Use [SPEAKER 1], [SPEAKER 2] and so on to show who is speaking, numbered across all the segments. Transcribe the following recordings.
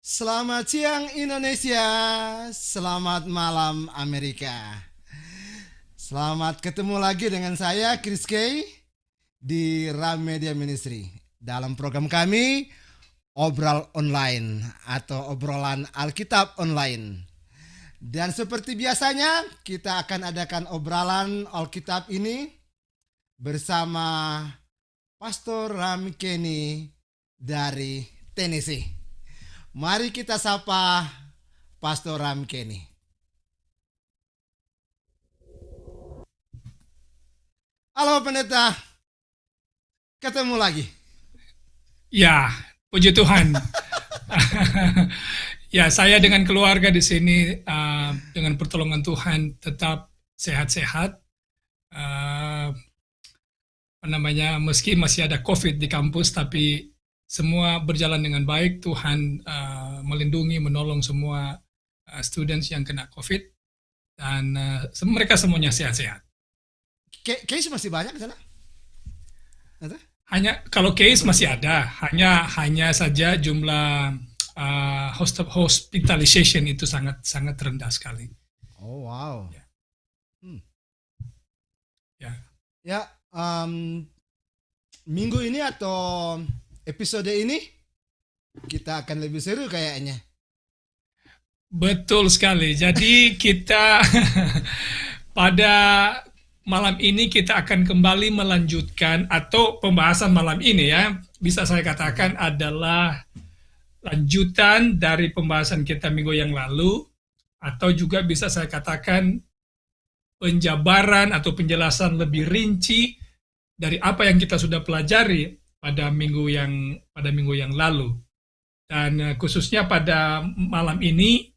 [SPEAKER 1] Selamat siang Indonesia, selamat malam Amerika. Selamat ketemu lagi dengan saya Chris Kay di Ram Media Ministry dalam program kami Obral Online atau obrolan Alkitab online. Dan seperti biasanya kita akan adakan obrolan Alkitab ini bersama Pastor Ram Kenny dari Tennessee. Mari kita sapa Pastor Ram Kenny. Halo pendeta, ketemu lagi.
[SPEAKER 2] Ya, puji Tuhan. Ya, saya dengan keluarga di sini dengan pertolongan Tuhan tetap sehat-sehat. Meski masih ada COVID di kampus, tapi semua berjalan dengan baik. Tuhan melindungi, menolong semua students yang kena COVID, dan mereka semuanya sehat-sehat.
[SPEAKER 1] Case masih banyak di sana?
[SPEAKER 2] Hanya kalau case masih ada, hanya saja jumlah hospitalization itu sangat sangat rendah sekali.
[SPEAKER 1] Oh wow.
[SPEAKER 2] Ya.
[SPEAKER 1] Ya, minggu ini atau episode ini kita akan lebih seru kayaknya.
[SPEAKER 2] Betul sekali. Jadi kita pada malam ini kita akan kembali melanjutkan, atau pembahasan malam ini ya, bisa saya katakan adalah lanjutan dari pembahasan kita minggu yang lalu, atau juga bisa saya katakan penjabaran atau penjelasan lebih rinci dari apa yang kita sudah pelajari pada minggu yang lalu. Dan khususnya pada malam ini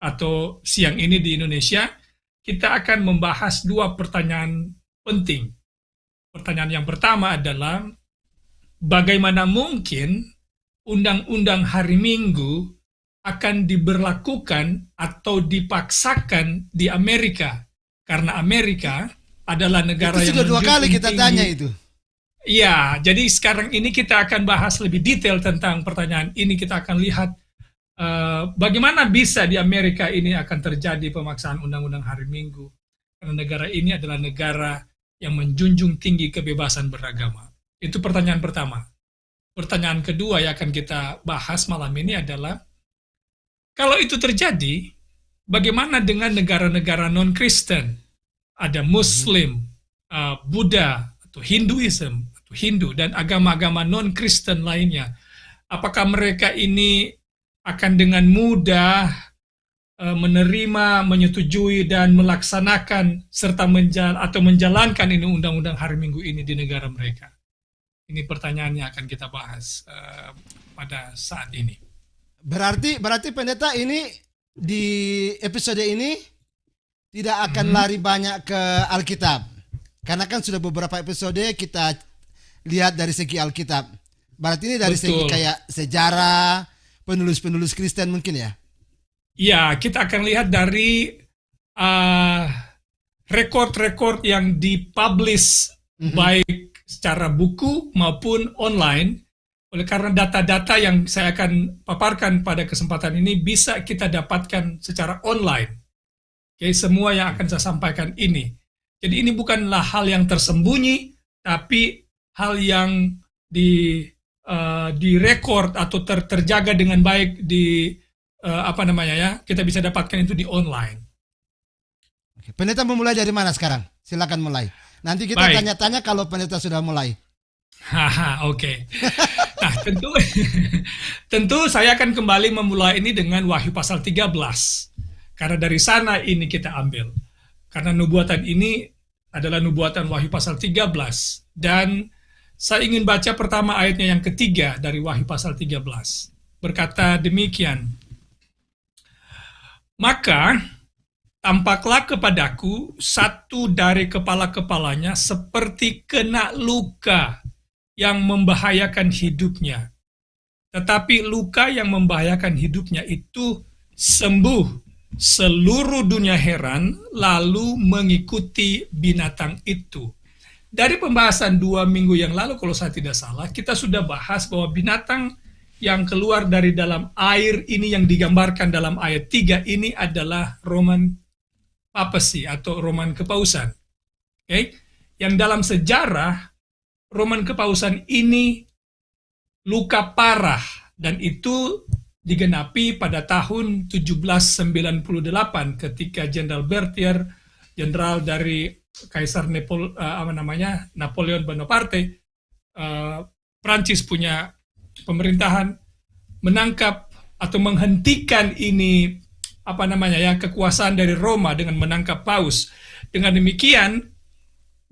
[SPEAKER 2] atau siang ini di Indonesia, kita akan membahas dua pertanyaan penting. Pertanyaan yang pertama adalah, bagaimana mungkin undang-undang hari Minggu akan diberlakukan atau dipaksakan di Amerika? Karena Amerika adalah negara
[SPEAKER 1] itu
[SPEAKER 2] yang
[SPEAKER 1] sudah dua kali kita tanya itu.
[SPEAKER 2] Iya, jadi sekarang ini kita akan bahas lebih detail tentang pertanyaan ini. Kita akan lihat bagaimana bisa di Amerika ini akan terjadi pemaksaan undang-undang hari Minggu. Karena negara ini adalah negara yang menjunjung tinggi kebebasan beragama. Itu pertanyaan pertama. Pertanyaan kedua yang akan kita bahas malam ini adalah, kalau itu terjadi, bagaimana dengan negara-negara non-Kristen? Ada Muslim, Buddha, atau Hinduism, atau Hindu, dan agama-agama non-Kristen lainnya. Apakah mereka ini akan dengan mudah menerima, menyetujui, dan melaksanakan serta menjalankan ini undang-undang hari Minggu ini di negara mereka? Ini pertanyaan yang akan kita bahas pada saat ini.
[SPEAKER 1] Berarti pendeta ini di episode ini tidak akan lari banyak ke Alkitab. Karena kan sudah beberapa episode kita lihat dari segi Alkitab. Berarti ini dari segi kayak sejarah, penulis-penulis Kristen mungkin ya?
[SPEAKER 2] Ya, kita akan lihat dari rekor-rekor yang dipublish baik secara buku maupun online. Oleh karena data-data yang saya akan paparkan pada kesempatan ini bisa kita dapatkan secara online. Oke, semua yang akan saya sampaikan ini. Jadi ini bukanlah hal yang tersembunyi, tapi hal yang direkord atau terjaga dengan baik di kita bisa dapatkan itu di online.
[SPEAKER 1] Oke, pendeta mau mulai dari mana sekarang? Silakan mulai. Nanti kita tanya-tanya kalau pendeta sudah mulai.
[SPEAKER 2] Oke. Nah, tentu saya akan kembali memulai ini dengan Wahyu pasal 13. Karena dari sana ini kita ambil. Karena nubuatan ini adalah nubuatan Wahyu pasal 13. Dan saya ingin baca pertama ayatnya yang ketiga dari Wahyu pasal 13. Berkata demikian, maka tampaklah kepadaku satu dari kepala-kepalanya seperti kena luka yang membahayakan hidupnya. Tetapi luka yang membahayakan hidupnya itu sembuh. Seluruh dunia heran lalu mengikuti binatang itu. Dari pembahasan 2 minggu yang lalu kalau saya tidak salah, kita sudah bahas bahwa binatang yang keluar dari dalam air ini yang digambarkan dalam ayat 3 ini adalah Roman papacy atau Roman kepausan. Okay? Yang dalam sejarah Roman kepausan ini luka parah dan itu digenapi pada tahun 1798 ketika Jenderal Berthier, jenderal dari Kaisar Napoleon Bonaparte, Prancis punya pemerintahan, menangkap atau menghentikan ini kekuasaan dari Roma dengan menangkap paus. Dengan demikian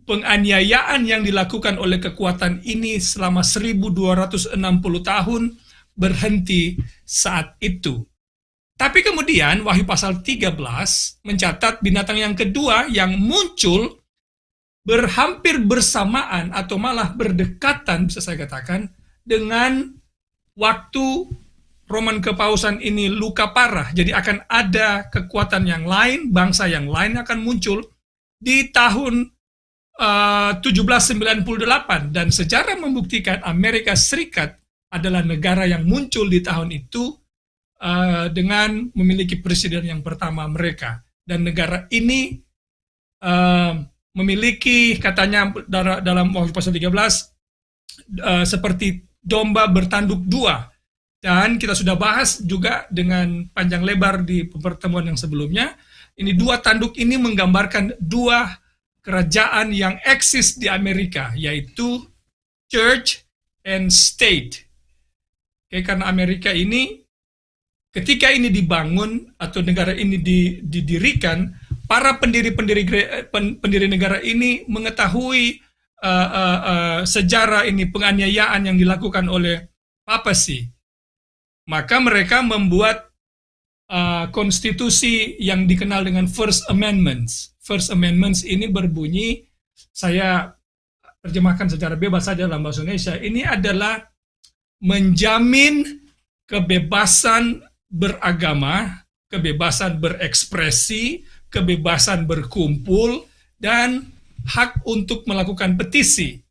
[SPEAKER 2] penganiayaan yang dilakukan oleh kekuatan ini selama 1260 tahun berhenti saat itu. Tapi kemudian Wahyu pasal 13 mencatat binatang yang kedua yang muncul berhampir bersamaan atau malah berdekatan, bisa saya katakan, dengan waktu Roman kepausan ini luka parah. Jadi akan ada kekuatan yang lain, bangsa yang lain akan muncul di tahun 1798. Dan sejarah membuktikan Amerika Serikat adalah negara yang muncul di tahun itu dengan memiliki presiden yang pertama mereka. Dan negara ini memiliki, katanya dalam Wahyu pasal 13, seperti domba bertanduk dua. Dan kita sudah bahas juga dengan panjang lebar di pertemuan yang sebelumnya. Ini dua tanduk ini menggambarkan dua kerajaan yang eksis di Amerika, yaitu church and state. Oke, karena Amerika ini, ketika ini dibangun atau negara ini didirikan, para pendiri negara ini mengetahui sejarah ini penganiayaan yang dilakukan oleh papacy. Maka mereka membuat konstitusi yang dikenal dengan First Amendments. First Amendments ini berbunyi, saya terjemahkan secara bebas saja dalam bahasa Indonesia, ini adalah menjamin kebebasan beragama, kebebasan berekspresi, kebebasan berkumpul, dan hak untuk melakukan petisi.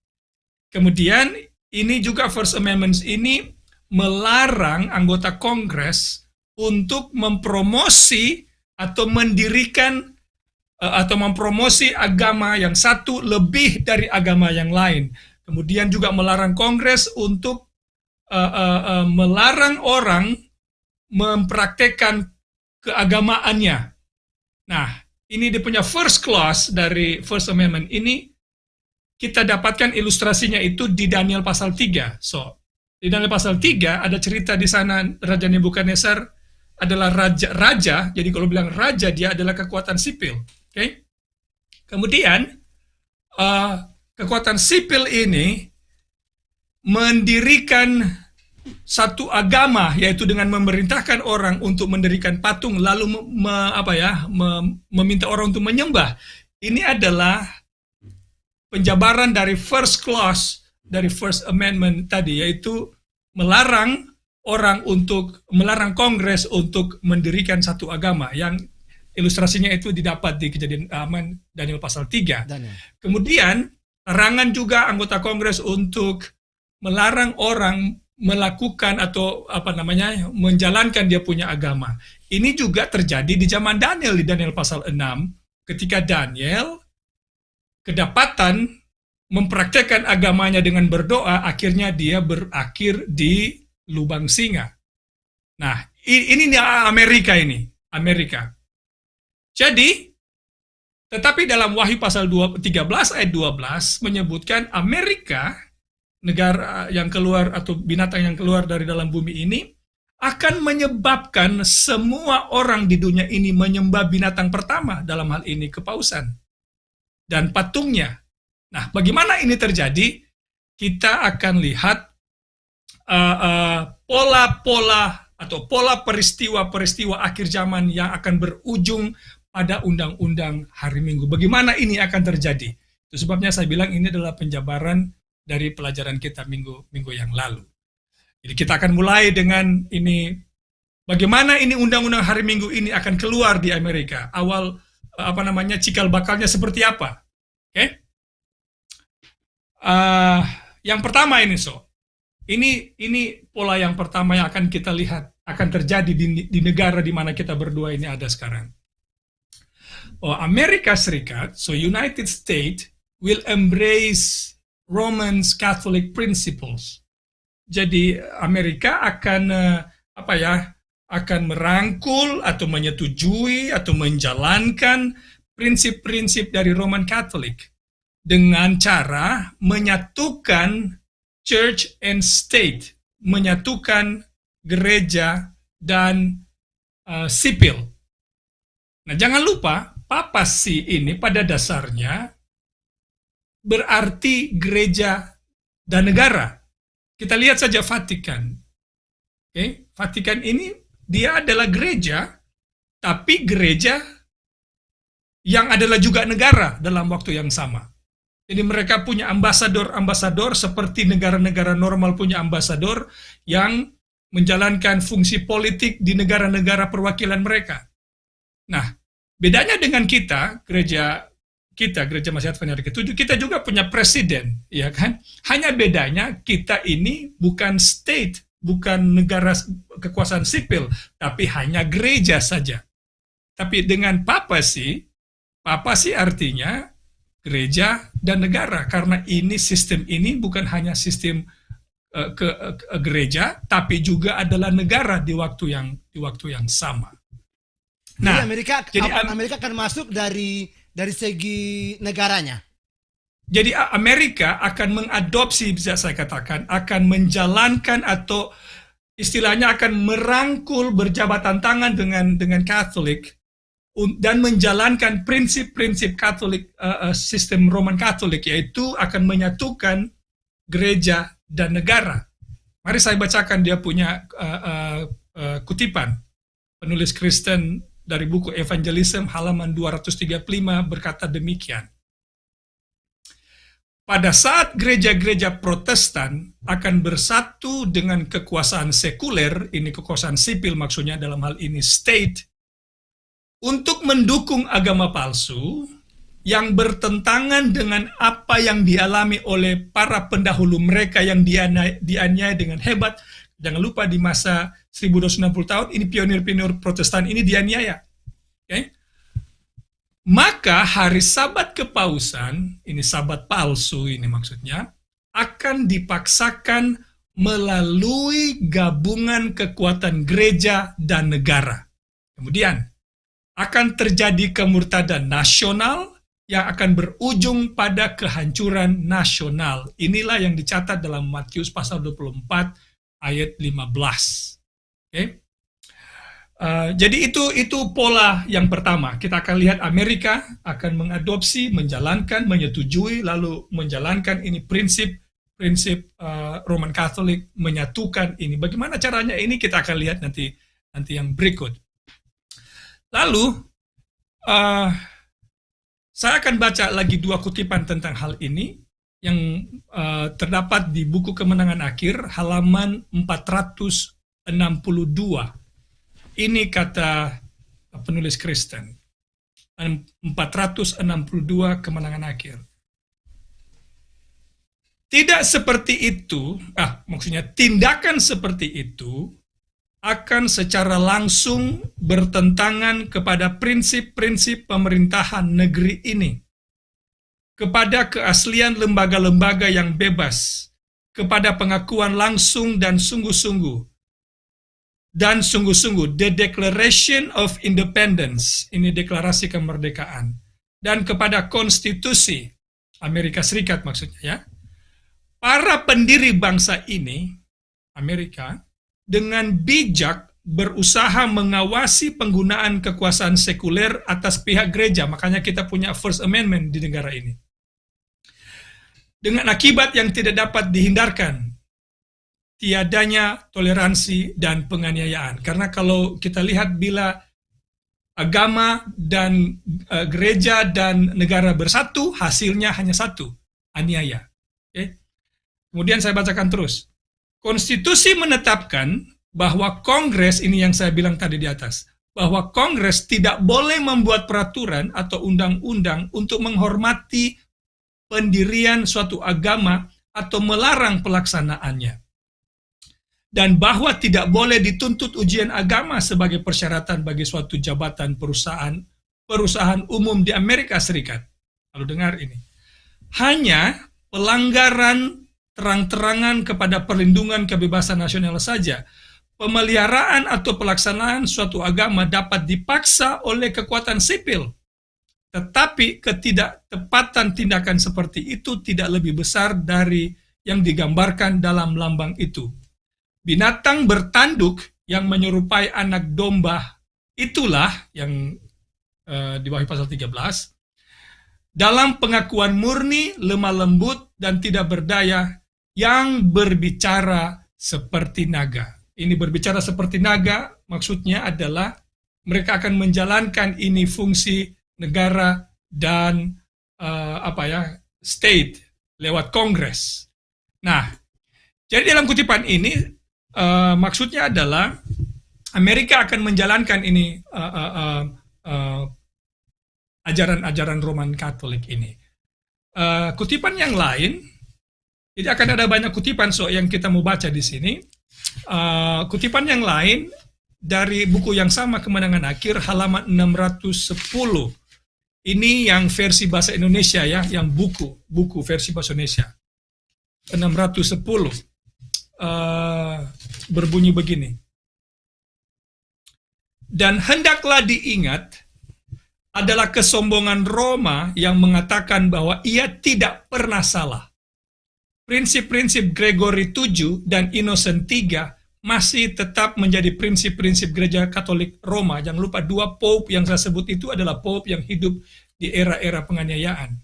[SPEAKER 2] Kemudian ini juga First Amendments ini melarang anggota Kongres untuk mempromosi atau mendirikan atau mempromosi agama yang satu lebih dari agama yang lain. Kemudian juga melarang Kongres untuk melarang orang mempraktekkan keagamaannya. Nah, ini dia punya first clause dari First Amendment ini, kita dapatkan ilustrasinya itu di Daniel pasal 3. So, di Daniel pasal 3 ada cerita di sana Raja Nebukadnezar adalah raja, jadi kalau bilang raja dia adalah kekuatan sipil. Okay? Kemudian kekuatan sipil ini mendirikan satu agama, yaitu dengan memerintahkan orang untuk mendirikan patung lalu meminta orang untuk menyembah. Ini adalah penjabaran dari first clause dari First Amendment tadi, yaitu melarang Kongres untuk mendirikan satu agama, yang ilustrasinya itu didapat di Kejadian Daniel pasal 3. Daniel. Kemudian larangan juga anggota Kongres untuk melarang orang melakukan atau menjalankan dia punya agama. Ini juga terjadi di zaman Daniel, di Daniel pasal 6, ketika Daniel kedapatan mempraktekkan agamanya dengan berdoa, akhirnya dia berakhir di lubang singa. Nah, ini Amerika ini, Amerika. Jadi, tetapi dalam Wahyu pasal 13 ayat 12 menyebutkan Amerika, negara yang keluar atau binatang yang keluar dari dalam bumi ini, akan menyebabkan semua orang di dunia ini menyembah binatang pertama, dalam hal ini kepausan, dan patungnya. Nah, bagaimana ini terjadi? Kita akan lihat pola-pola atau pola peristiwa-peristiwa akhir zaman yang akan berujung pada undang-undang hari Minggu. Bagaimana ini akan terjadi? Itu sebabnya saya bilang ini adalah penjabaran dari pelajaran kita minggu yang lalu. Jadi kita akan mulai dengan ini, bagaimana ini undang-undang hari Minggu ini akan keluar di Amerika. Awal cikal bakalnya seperti apa? Oke? Yang pertama ini, Ini pola yang pertama yang akan kita lihat akan terjadi di negara di mana kita berdua ini ada sekarang. Oh, Amerika Serikat, so United States will embrace Roman Catholic principles. Jadi Amerika akan akan merangkul atau menyetujui atau menjalankan prinsip-prinsip dari Roman Catholic dengan cara menyatukan church and state, menyatukan gereja dan sipil. Nah, jangan lupa, papasi ini pada dasarnya berarti gereja dan negara. Kita lihat saja Vatikan. Okay? Vatikan ini dia adalah gereja, tapi gereja yang adalah juga negara dalam waktu yang sama. Jadi mereka punya ambasador-ambasador seperti negara-negara normal punya ambasador yang menjalankan fungsi politik di negara-negara perwakilan mereka. Nah, bedanya dengan Gereja Masih Advent Hari Ke-7, kita juga punya presiden, ya kan? Hanya bedanya kita ini bukan state, bukan negara kekuasaan sipil, tapi hanya gereja saja. Tapi dengan papasi artinya gereja dan negara, karena sistem ini bukan hanya sistem gereja, tapi juga adalah negara di waktu yang sama.
[SPEAKER 1] Nah, jadi Amerika akan masuk dari segi negaranya.
[SPEAKER 2] Jadi Amerika akan mengadopsi, bisa saya katakan, akan menjalankan atau istilahnya akan merangkul berjabatan tangan dengan Katolik dan menjalankan prinsip-prinsip Katolik, sistem Roman Katolik, yaitu akan menyatukan gereja dan negara. Mari saya bacakan dia punya kutipan. Penulis Kristen dari buku Evangelism halaman 235 berkata demikian. Pada saat gereja-gereja Protestan akan bersatu dengan kekuasaan sekuler, ini kekuasaan sipil maksudnya dalam hal ini state, untuk mendukung agama palsu yang bertentangan dengan apa yang dialami oleh para pendahulu mereka yang dianiaya dengan hebat. Jangan lupa di masa 1260 tahun ini pionir-pionir Protestan ini dianiaya. Okay? Maka hari Sabat kepausan, ini Sabat palsu ini maksudnya, akan dipaksakan melalui gabungan kekuatan gereja dan negara. Kemudian akan terjadi kemurtadan nasional yang akan berujung pada kehancuran nasional. Inilah yang dicatat dalam Matius pasal 24 ayat 15. Okay? Jadi itu pola yang pertama. Kita akan lihat Amerika akan mengadopsi, menjalankan, menyetujui, lalu menjalankan ini prinsip Roman Katolik, menyatukan ini. Bagaimana caranya ini kita akan lihat nanti yang berikut. Lalu saya akan baca lagi 2 kutipan tentang hal ini yang terdapat di buku Kemenangan Akhir halaman 462. Ini kata penulis Kristen. 462 Kemenangan Akhir. Tidak seperti itu, maksudnya tindakan seperti itu akan secara langsung bertentangan kepada prinsip-prinsip pemerintahan negeri ini, kepada keaslian lembaga-lembaga yang bebas, kepada pengakuan langsung dan sungguh-sungguh, the Declaration of Independence, ini deklarasi kemerdekaan, dan kepada konstitusi Amerika Serikat maksudnya ya. Para pendiri bangsa ini, Amerika, dengan bijak berusaha mengawasi penggunaan kekuasaan sekuler atas pihak gereja. Makanya kita punya First Amendment di negara ini. Dengan akibat yang tidak dapat dihindarkan, tiadanya toleransi dan penganiayaan. Karena kalau kita lihat bila agama dan gereja dan negara bersatu, hasilnya hanya satu, aniaya. Okay? Kemudian saya bacakan terus. Konstitusi menetapkan bahwa Kongres, ini yang saya bilang tadi di atas, bahwa Kongres tidak boleh membuat peraturan atau undang-undang untuk menghormati pendirian suatu agama atau melarang pelaksanaannya. dan bahwa tidak boleh dituntut ujian agama sebagai persyaratan bagi suatu jabatan perusahaan umum di Amerika Serikat. Lalu dengar ini. Hanya pelanggaran terang-terangan kepada perlindungan kebebasan nasional saja. Pemeliharaan atau pelaksanaan suatu agama dapat dipaksa oleh kekuatan sipil. Tetapi ketidaktepatan tindakan seperti itu tidak lebih besar dari yang digambarkan dalam lambang itu. Binatang bertanduk yang menyerupai anak domba itulah yang di bawah pasal 13 dalam pengakuan murni, lemah lembut, dan tidak berdaya yang berbicara seperti naga. Ini berbicara seperti naga maksudnya adalah mereka akan menjalankan ini fungsi negara dan state lewat Kongres. Nah, jadi dalam kutipan ini maksudnya adalah Amerika akan menjalankan ini ajaran-ajaran Roman Katolik ini. Kutipan yang lain, jadi akan ada banyak kutipan yang kita mau baca di sini. Kutipan yang lain dari buku yang sama Kemenangan Akhir halaman 610. Ini yang versi bahasa Indonesia ya, yang buku versi bahasa Indonesia. 610. Berbunyi begini. Dan hendaklah diingat adalah kesombongan Roma yang mengatakan bahwa ia tidak pernah salah. Prinsip-prinsip Gregory VII dan Innocent III masih tetap menjadi prinsip-prinsip Gereja Katolik Roma. Jangan lupa dua Pope yang saya sebut itu adalah Pope yang hidup di era-era penganiayaan.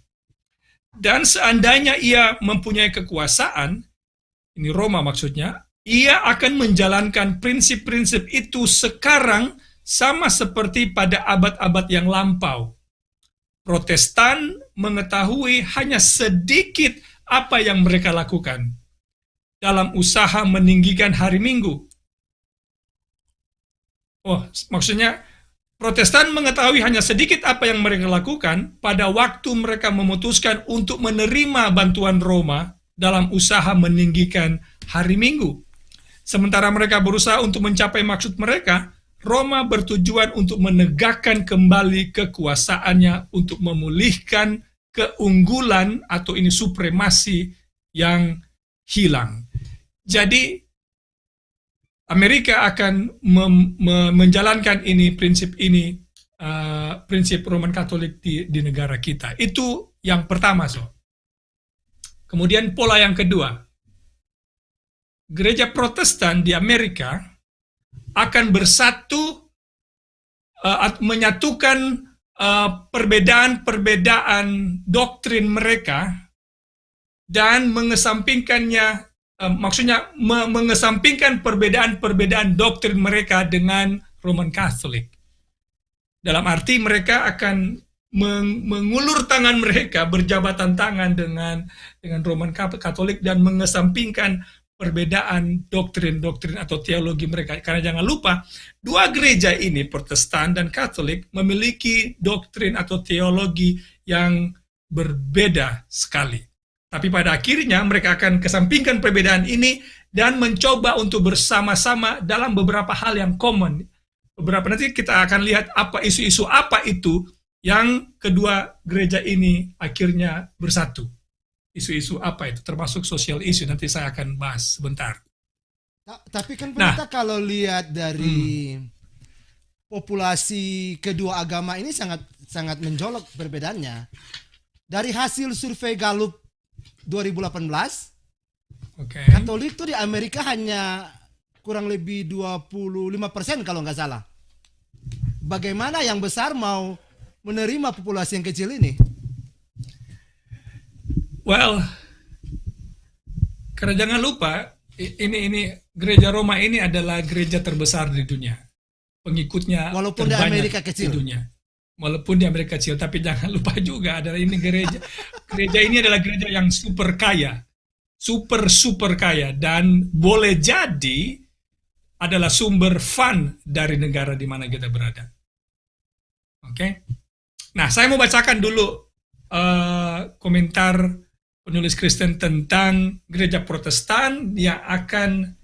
[SPEAKER 2] Dan seandainya ia mempunyai kekuasaan, ini Roma maksudnya, ia akan menjalankan prinsip-prinsip itu sekarang sama seperti pada abad-abad yang lampau. Protestan mengetahui hanya sedikit apa yang mereka lakukan dalam usaha meninggikan hari Minggu. Maksudnya Protestan mengetahui hanya sedikit apa yang mereka lakukan pada waktu mereka memutuskan untuk menerima bantuan Roma dalam usaha meninggikan hari Minggu. Sementara mereka berusaha untuk mencapai maksud mereka, Roma bertujuan untuk menegakkan kembali kekuasaannya untuk memulihkan keunggulan atau ini supremasi yang hilang. Jadi Amerika akan menjalankan prinsip Roman Katolik di negara kita. Itu yang pertama, Kemudian pola yang kedua, gereja Protestan di Amerika akan bersatu, menyatukan perbedaan-perbedaan doktrin mereka dan mengesampingkannya. Maksudnya mengesampingkan perbedaan-perbedaan doktrin mereka dengan Roman Katolik. Dalam arti mereka akan mengulur tangan mereka, berjabatan tangan dengan Roman Katolik dan mengesampingkan perbedaan doktrin-doktrin atau teologi mereka. Karena jangan lupa, dua gereja ini, Protestan dan Katolik, memiliki doktrin atau teologi yang berbeda sekali. Tapi pada akhirnya mereka akan kesampingkan perbedaan ini dan mencoba untuk bersama-sama dalam beberapa hal yang common. Nanti kita akan lihat apa isu-isu apa itu yang kedua gereja ini akhirnya bersatu. Isu-isu apa itu? Termasuk sosial isu, nanti saya akan bahas sebentar.
[SPEAKER 1] Tapi kan pendeta kalau lihat dari populasi kedua agama ini sangat menjolok perbedaannya. Dari hasil survei Gallup 2018, Katolik itu di Amerika hanya kurang lebih 25% kalau nggak salah. Bagaimana yang besar mau menerima populasi yang kecil ini?
[SPEAKER 2] Well, karena jangan lupa ini gereja Roma ini adalah gereja terbesar di dunia. Pengikutnya
[SPEAKER 1] walaupun di Amerika kecil.
[SPEAKER 2] Di dunia. Walaupun di Amerika kecil, tapi jangan lupa juga adalah ini gereja ini adalah gereja yang super kaya. Super kaya dan boleh jadi adalah sumber fun dari negara di mana kita berada. Oke. Nah, saya mau bacakan dulu komentar penulis Kristen tentang gereja Protestan yang akan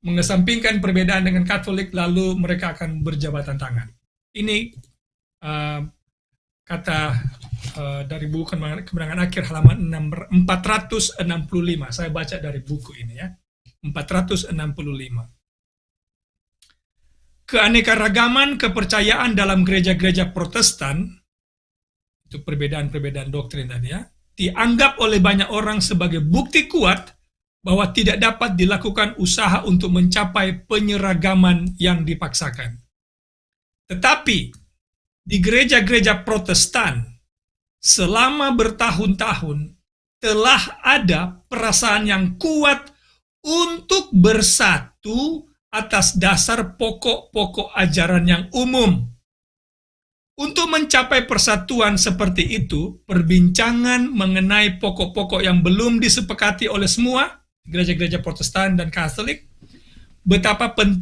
[SPEAKER 2] mengesampingkan perbedaan dengan Katolik, lalu mereka akan berjabatan tangan. Ini kata dari buku Kemenangan Akhir halaman 465. Saya baca dari buku ini ya. 465. Keanekaragaman kepercayaan dalam gereja-gereja Protestan, itu perbedaan-perbedaan doktrin tadi ya, dianggap oleh banyak orang sebagai bukti kuat bahwa tidak dapat dilakukan usaha untuk mencapai penyeragaman yang dipaksakan. Tetapi di gereja-gereja Protestan selama bertahun-tahun telah ada perasaan yang kuat untuk bersatu atas dasar pokok-pokok ajaran yang umum. Untuk mencapai persatuan seperti itu, perbincangan mengenai pokok-pokok yang belum disepakati oleh semua gereja-gereja Protestan dan Katolik, betapapun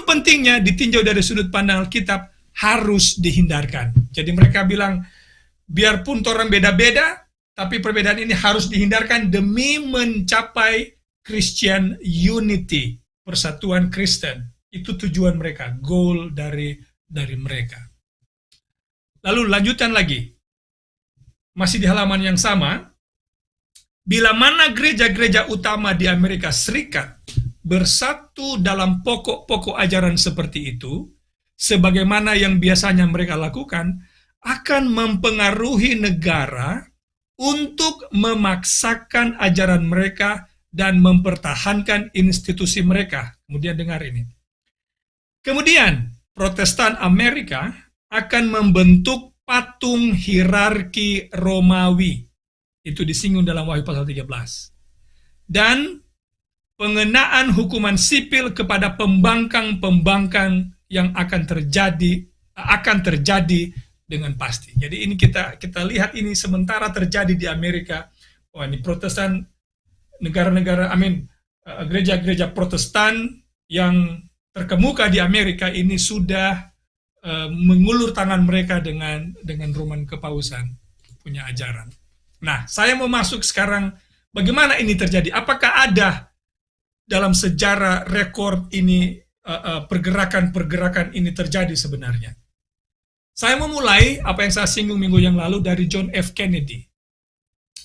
[SPEAKER 2] pentingnya ditinjau dari sudut pandang Alkitab, harus dihindarkan. Jadi mereka bilang, biarpun orang beda-beda, tapi perbedaan ini harus dihindarkan demi mencapai Christian unity, persatuan Kristen. Itu tujuan mereka, goal dari mereka. Lalu lanjutan lagi, masih di halaman yang sama, bila mana gereja-gereja utama di Amerika Serikat bersatu dalam pokok-pokok ajaran seperti itu, sebagaimana yang biasanya mereka lakukan, akan mempengaruhi negara untuk memaksakan ajaran mereka dan mempertahankan institusi mereka. Kemudian dengar ini. Kemudian, Protestan Amerika akan membentuk patung hierarki Romawi. Itu disinggung dalam Wahyu pasal 13. Dan pengenaan hukuman sipil kepada pembangkang-pembangkang yang akan terjadi dengan pasti. Jadi ini kita lihat ini sementara terjadi di Amerika. Wah, ini Protestan, gereja-gereja Protestan yang terkemuka di Amerika ini sudah mengulur tangan mereka dengan Roman Kepausan punya ajaran. Nah, saya mau masuk sekarang bagaimana ini terjadi? Apakah ada dalam sejarah rekor ini pergerakan-pergerakan ini terjadi sebenarnya? Saya memulai apa yang saya singgung minggu yang lalu dari John F. Kennedy,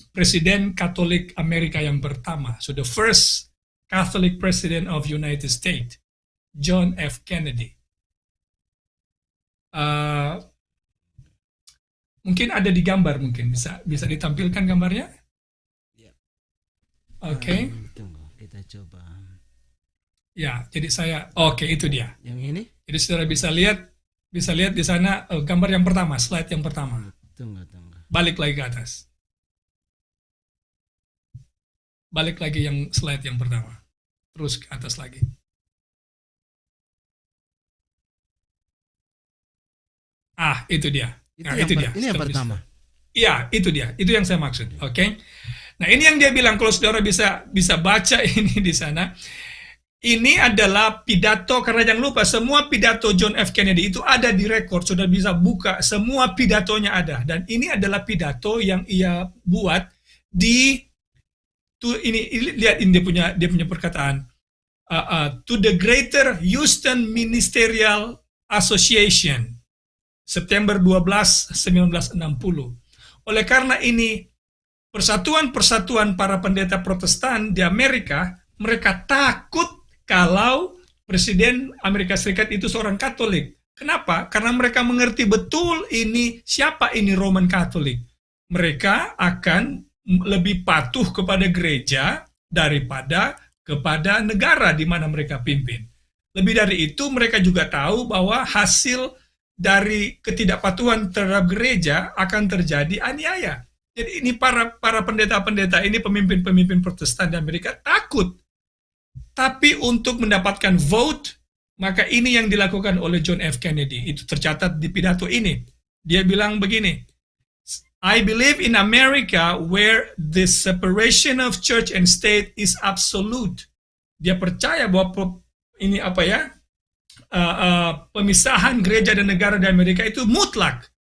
[SPEAKER 2] Presiden Katolik Amerika yang pertama. So the first Catholic President of United States, John F. Kennedy. Mungkin ada di gambar, mungkin bisa ditampilkan gambarnya. Oke.
[SPEAKER 1] Tunggu, kita coba.
[SPEAKER 2] Ya, jadi oke, itu dia.
[SPEAKER 1] Yang ini?
[SPEAKER 2] Jadi saudara bisa lihat di sana gambar yang pertama, slide yang pertama.
[SPEAKER 1] Tunggu.
[SPEAKER 2] Balik lagi ke atas. Balik lagi yang slide yang pertama. Terus ke atas lagi. Itu dia.
[SPEAKER 1] Ini yang pertama.
[SPEAKER 2] Iya, itu dia. Itu yang saya maksud. Oke. Nah, ini yang dia bilang, kalau saudara bisa baca ini di sana. Ini adalah pidato, karena jangan lupa semua pidato John F. Kennedy itu ada di rekor, sudah bisa buka, semua pidatonya ada. Dan ini adalah pidato yang ia buat lihat ini dia punya perkataan, to the Greater Houston Ministerial Association, September 12, 1960. Oleh karena ini, persatuan-persatuan para pendeta Protestan di Amerika, mereka takut kalau Presiden Amerika Serikat itu seorang Katolik. Kenapa? Karena mereka mengerti betul siapa ini Roman Katolik. Mereka akan lebih patuh kepada gereja daripada kepada negara di mana mereka pimpin. Lebih dari itu, mereka juga tahu bahwa hasil dari ketidakpatuhan terhadap gereja akan terjadi aniaya. Jadi ini para pendeta-pendeta ini, pemimpin-pemimpin Protestan di Amerika takut. Tapi untuk mendapatkan vote, maka ini yang dilakukan oleh John F. Kennedy. Itu tercatat di pidato ini. Dia bilang begini, I believe in America where the separation of church and state is absolute. Dia percaya bahwa pemisahan gereja dan negara di Amerika itu mutlak.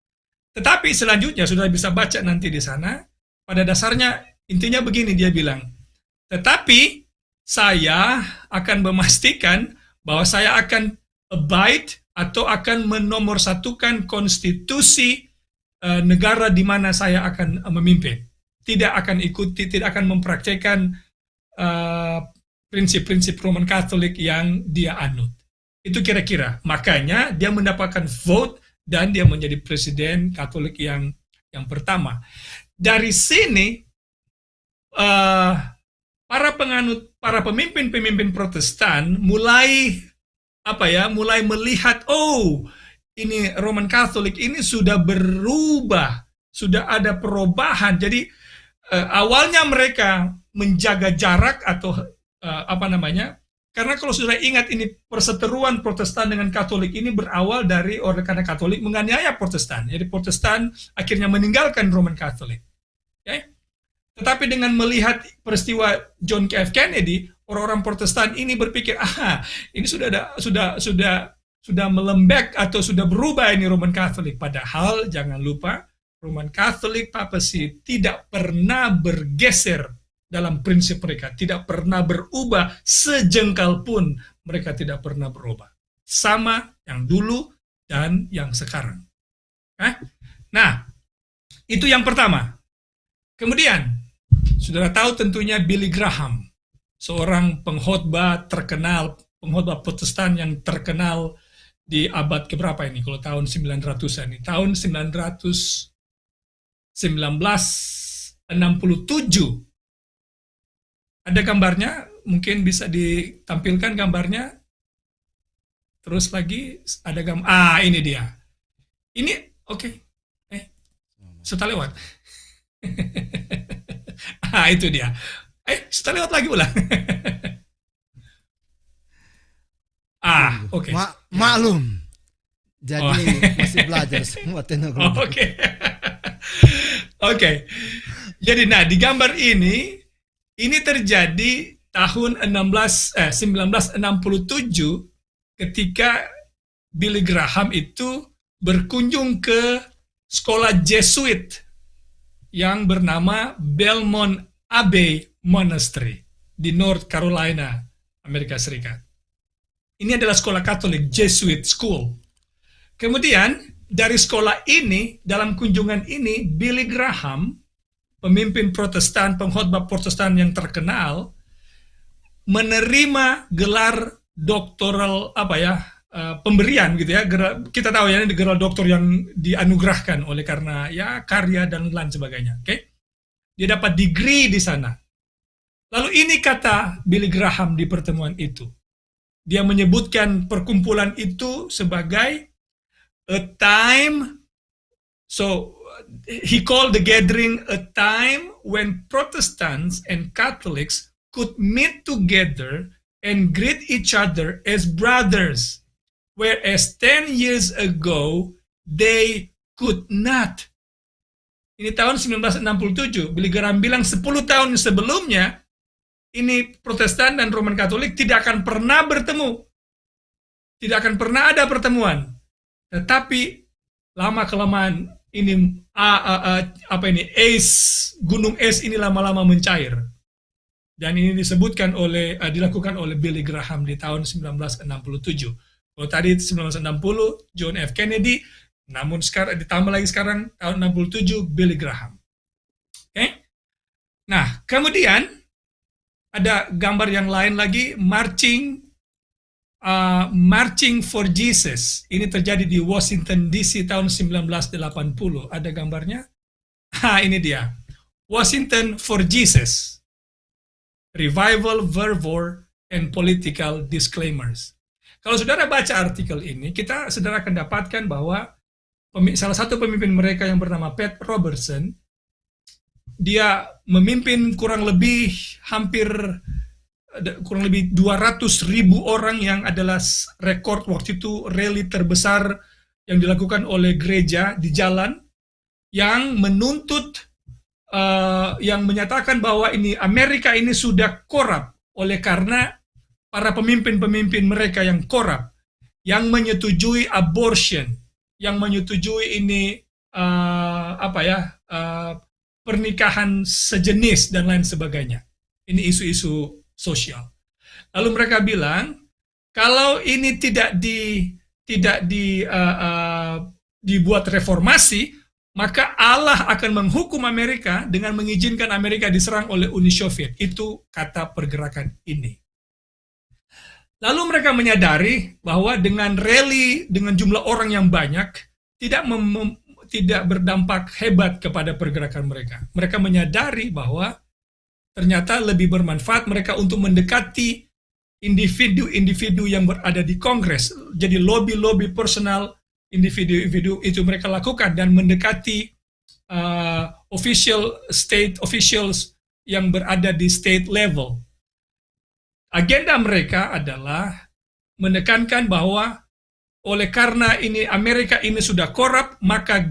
[SPEAKER 2] Tetapi selanjutnya sudah bisa baca nanti di sana. Pada dasarnya intinya begini, dia bilang. Tetapi saya akan memastikan bahwa saya akan abide atau akan menomorsatukan konstitusi negara di mana saya akan memimpin. Tidak akan ikuti, tidak akan mempraktekkan prinsip-prinsip Roman Katolik yang dia anut. Itu kira-kira. Makanya dia mendapatkan vote dan dia menjadi presiden Katolik yang pertama. Dari sini para pemimpin-pemimpin Protestan mulai melihat, oh, ini Roman Katolik ini sudah berubah, sudah ada perubahan. Jadi awalnya mereka menjaga jarak atau karena kalau sudah ingat ini perseteruan Protestan dengan Katolik ini berawal dari karena Katolik menganiaya Protestan. Jadi Protestan akhirnya meninggalkan Roman Katolik. Okay? Tetapi dengan melihat peristiwa John F. Kennedy, orang-orang Protestan ini berpikir, ini sudah melembek atau sudah berubah ini Roman Katolik. Padahal jangan lupa Roman Katolik papacy tidak pernah bergeser dalam prinsip mereka, tidak pernah berubah sejengkal pun, mereka tidak pernah berubah. Sama yang dulu dan yang sekarang. Nah, itu yang pertama. Kemudian, saudara tahu tentunya Billy Graham, seorang pengkhotbah terkenal, pengkhotbah Protestan yang terkenal di abad keberapa ini? Kalau tahun 900-an ini, tahun 1967. Ada gambarnya, mungkin bisa ditampilkan gambarnya. Terus lagi ada gambar. Ini dia. Ini oke. Sudah lewat. Itu dia. Sudah lewat lagi ulang. Oke.
[SPEAKER 1] Maklum. Jadi masih belajar semua teknologi.
[SPEAKER 2] Oke. Jadi di gambar ini terjadi tahun 1967 ketika Billy Graham itu berkunjung ke sekolah Jesuit yang bernama Belmont Abbey Monastery di North Carolina, Amerika Serikat. Ini adalah sekolah Katolik, Jesuit School. Kemudian dari sekolah ini, dalam kunjungan ini, Billy Graham, pemimpin Protestan, pengkhotbah Protestan yang terkenal, menerima gelar doktoral pemberian gitu ya. Kita tahu ya, ini gelar doktor yang dianugerahkan oleh karena karya dan lain sebagainya. Oke? Dia dapat degree di sana. Lalu ini kata Billy Graham di pertemuan itu. Dia menyebutkan perkumpulan itu sebagai a time, so he called the gathering a time when Protestants and Catholics could meet together and greet each other as brothers, whereas 10 years ago, they could not. Ini tahun 1967, Billy Graham bilang 10 tahun sebelumnya, ini Protestan dan Roman Katolik tidak akan pernah bertemu. Tidak akan pernah ada pertemuan. Tetapi, lama-kelamaan, ini gunung es ini lama-lama mencair. Dan ini dilakukan oleh Billy Graham di tahun 1967. Kalau tadi 1960 John F. Kennedy, namun sekarang ditambah lagi sekarang tahun 67 Billy Graham. Oke? Nah, kemudian ada gambar yang lain lagi, Marching for Jesus. Ini terjadi di Washington DC tahun 1980. Ada gambarnya? Ini dia. Washington for Jesus. Revival, Fervor, and Political Disclaimers. Kalau saudara baca artikel ini, saudara akan dapatkan bahwa salah satu pemimpin mereka yang bernama Pat Robertson, dia memimpin kurang lebih 200.000 orang yang adalah rekor waktu itu rally terbesar yang dilakukan oleh gereja di jalan yang menuntut yang menyatakan bahwa ini Amerika ini sudah korup oleh karena para pemimpin-pemimpin mereka yang korup, yang menyetujui abortion, yang menyetujui ini pernikahan sejenis dan lain sebagainya. Ini isu-isu sosial. Lalu mereka bilang, kalau ini dibuat reformasi, maka Allah akan menghukum Amerika dengan mengizinkan Amerika diserang oleh Uni Soviet. Itu kata pergerakan ini. Lalu mereka menyadari bahwa dengan rally, dengan jumlah orang yang banyak, tidak berdampak hebat kepada pergerakan mereka. Mereka menyadari bahwa ternyata lebih bermanfaat mereka untuk mendekati individu-individu yang berada di Kongres. Jadi lobby-lobby personal individu-individu itu mereka lakukan dan mendekati state officials yang berada di state level. Agenda mereka adalah menekankan bahwa oleh karena ini Amerika ini sudah korup, maka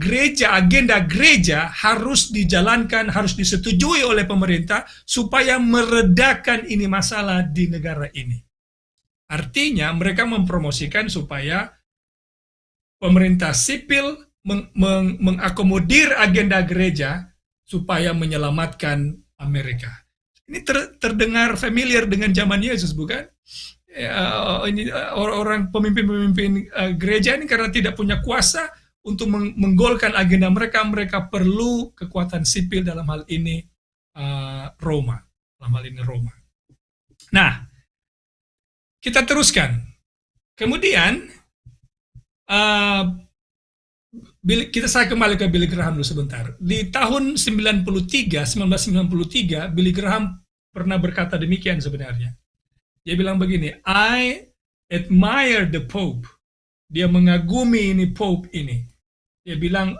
[SPEAKER 2] agenda gereja harus dijalankan, harus disetujui oleh pemerintah supaya meredakan ini masalah di negara ini. Artinya mereka mempromosikan supaya pemerintah sipil mengakomodir agenda gereja supaya menyelamatkan Amerika. Ini terdengar familiar dengan zaman Yesus, bukan? Orang pemimpin-pemimpin gereja ini karena tidak punya kuasa untuk menggolkan agenda mereka, mereka perlu kekuatan sipil, dalam hal ini Roma. Nah, kita teruskan. Kemudian saya kembali ke Billy Graham dulu sebentar. Di tahun 1993, Billy Graham pernah berkata demikian sebenarnya. Dia bilang begini, I admire the Pope. Dia mengagumi ini Pope ini. Dia bilang,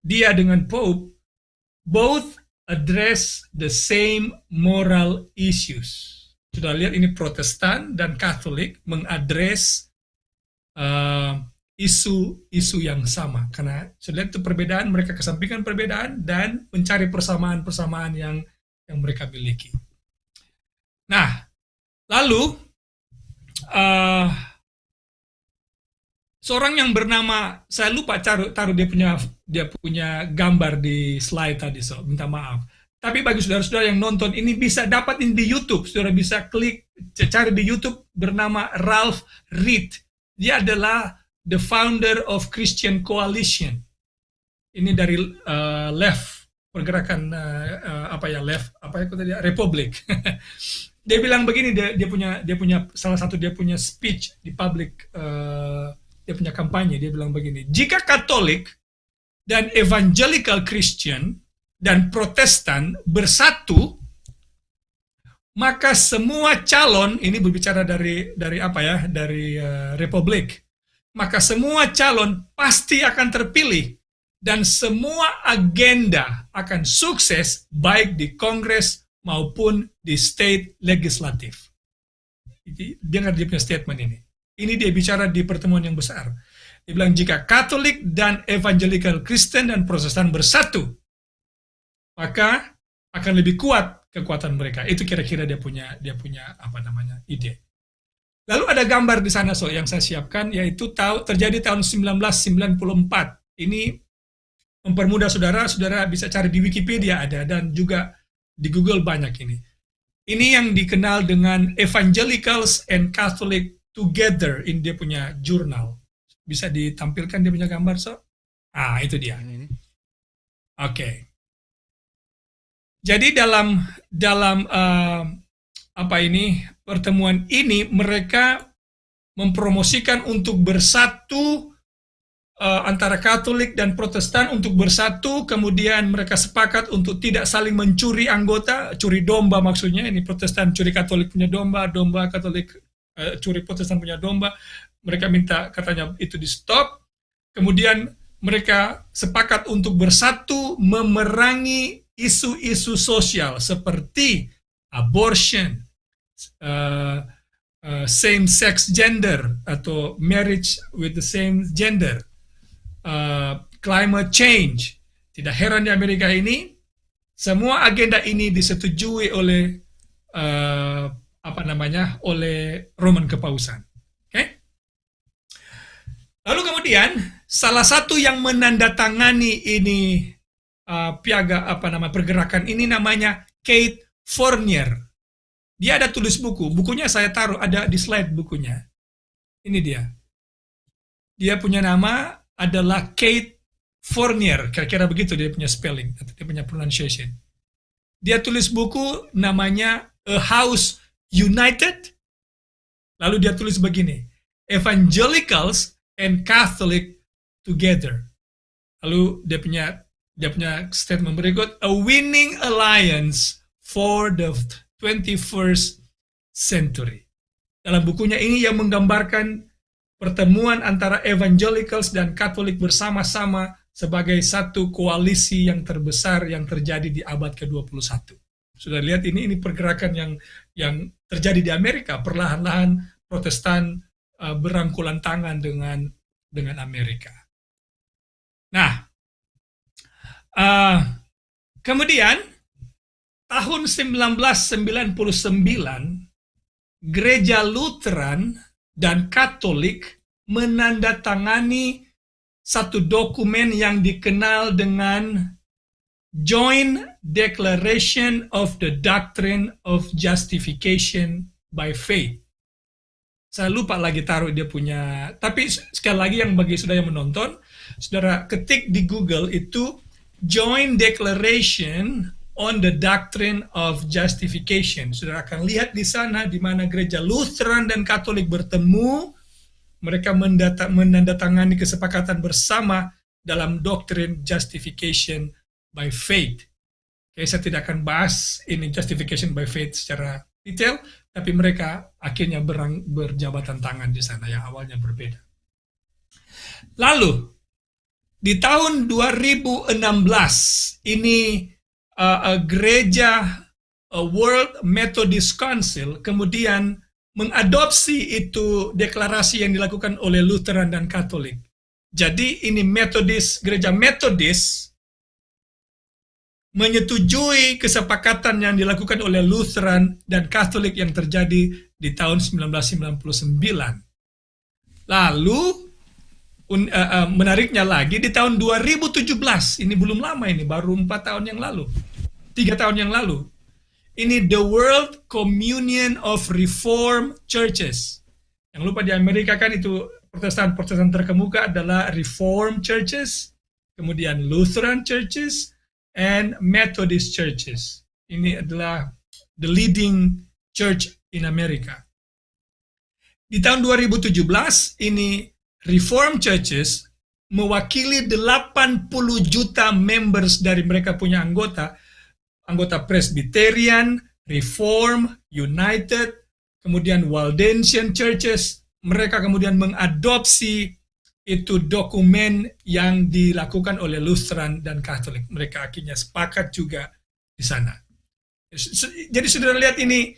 [SPEAKER 2] dia dengan Pope, both address the same moral issues. Sudah lihat ini Protestan dan Katolik mengadres isu-isu yang sama. Karena sudah lihat itu perbedaan, mereka kesampingkan perbedaan dan mencari persamaan-persamaan yang mereka miliki. Nah, lalu seorang yang bernama, saya lupa taruh dia punya gambar di slide tadi, so minta maaf. Tapi bagi saudara-saudara yang nonton ini bisa dapat ini di YouTube, saudara bisa cari di YouTube bernama Ralph Reed. Dia adalah the founder of Christian Coalition. Ini dari left, pergerakan Republik. Dia bilang begini, dia punya speech di public, dia punya kampanye, dia bilang begini, jika Katolik dan Evangelical Christian dan Protestan bersatu, maka semua calon, ini berbicara dari Republik, maka semua calon pasti akan terpilih dan semua agenda akan sukses baik di Kongres maupun di state legislatif. Dengar dia punya statement ini. Ini dia bicara di pertemuan yang besar. Dia bilang jika Katolik dan Evangelical Kristen dan Protestan bersatu, maka akan lebih kuat kekuatan mereka. Itu kira-kira dia punya ide. Lalu ada gambar di sana yang saya siapkan, yaitu terjadi tahun 1994. Ini mempermudah saudara bisa cari di Wikipedia ada, dan juga di Google banyak ini. Ini yang dikenal dengan Evangelicals and Catholic Together, ini dia punya jurnal. Bisa ditampilkan dia punya gambar, itu dia. Oke. Jadi dalam pertemuan ini mereka mempromosikan untuk bersatu antara Katolik dan Protestan untuk bersatu, kemudian mereka sepakat untuk tidak saling mencuri anggota, curi domba maksudnya, ini Protestan curi Katolik punya domba Katolik curi Protestan punya domba, mereka minta katanya itu di stop, kemudian mereka sepakat untuk bersatu memerangi isu-isu sosial seperti abortion, same-sex gender atau marriage with the same gender, climate change. Tidak heran di Amerika ini semua agenda ini disetujui oleh oleh Roman Kepausan. Okay? Lalu kemudian salah satu yang menandatangani ini pergerakan ini namanya Kate Fournier. Dia ada tulis buku. Bukunya saya taruh ada di slide bukunya. Ini dia. Dia punya nama adalah Kate Fournier. Kira-kira begitu dia punya spelling atau dia punya pronunciation. Dia tulis buku namanya A House United. Lalu dia tulis begini, Evangelicals and Catholic Together. Lalu dia punya statement berikut, A Winning Alliance for the 21st Century. Dalam bukunya ini yang menggambarkan pertemuan antara Evangelicals dan Katolik bersama-sama sebagai satu koalisi yang terbesar yang terjadi di abad ke-21. Sudah lihat ini pergerakan yang terjadi di Amerika, perlahan-lahan Protestan berangkulan tangan dengan Amerika. Nah, kemudian tahun 1999 Gereja Lutheran dan Katolik menandatangani satu dokumen yang dikenal dengan Joint Declaration of the Doctrine of Justification by Faith. Saya lupa lagi taruh dia punya, tapi sekali lagi yang bagi saudara yang menonton, saudara ketik di Google itu Joint Declaration on the Doctrine of Justification. Saudara akan lihat di sana di mana gereja Lutheran dan Katolik bertemu, mereka menandatangani kesepakatan bersama dalam doktrin justification by faith. Oke, saya tidak akan bahas ini justification by faith secara detail, tapi mereka akhirnya berjabatan tangan di sana yang awalnya berbeda. Lalu, di tahun 2016, ini gereja World Methodist Council kemudian mengadopsi itu deklarasi yang dilakukan oleh Lutheran dan Katolik. Jadi ini gereja Methodist menyetujui kesepakatan yang dilakukan oleh Lutheran dan Katolik yang terjadi di tahun 1999. Lalu, menariknya lagi, di tahun 2017, ini belum lama ini, baru 3 tahun yang lalu, ini The World Communion of Reformed Churches. Yang lupa di Amerika kan itu Protestan terkemuka adalah Reformed Churches, kemudian Lutheran Churches, and Methodist churches. Ini adalah the leading church in America. Di tahun 2017, ini Reformed churches mewakili 80 juta members dari mereka punya anggota Presbyterian, Reform, United, kemudian Waldensian churches. Mereka kemudian mengadopsi itu dokumen yang dilakukan oleh Lutheran dan Katolik. Mereka akhirnya sepakat juga di sana. Jadi saudara lihat ini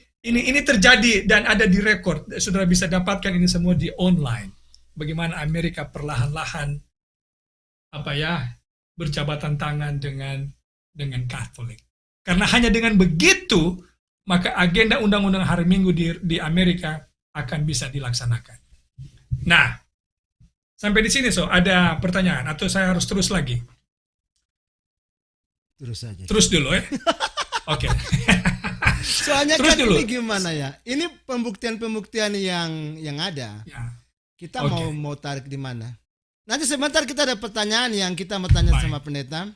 [SPEAKER 2] terjadi dan ada di rekor. Saudara bisa dapatkan ini semua di online. Bagaimana Amerika perlahan-lahan berjabatan tangan dengan Katolik. Karena hanya dengan begitu maka agenda undang-undang hari Minggu di Amerika akan bisa dilaksanakan. Nah, sampai di sini ada pertanyaan atau saya harus terus lagi?
[SPEAKER 1] Terus saja.
[SPEAKER 2] Terus dulu ya. Oke.
[SPEAKER 1] Soalnya
[SPEAKER 2] terus
[SPEAKER 1] kan
[SPEAKER 2] dulu.
[SPEAKER 1] ini gimana ya? Ini pembuktian yang ada.
[SPEAKER 2] Ya.
[SPEAKER 1] Kita mau tarik di mana? Nanti sebentar kita ada pertanyaan yang kita mau tanya sama pendeta.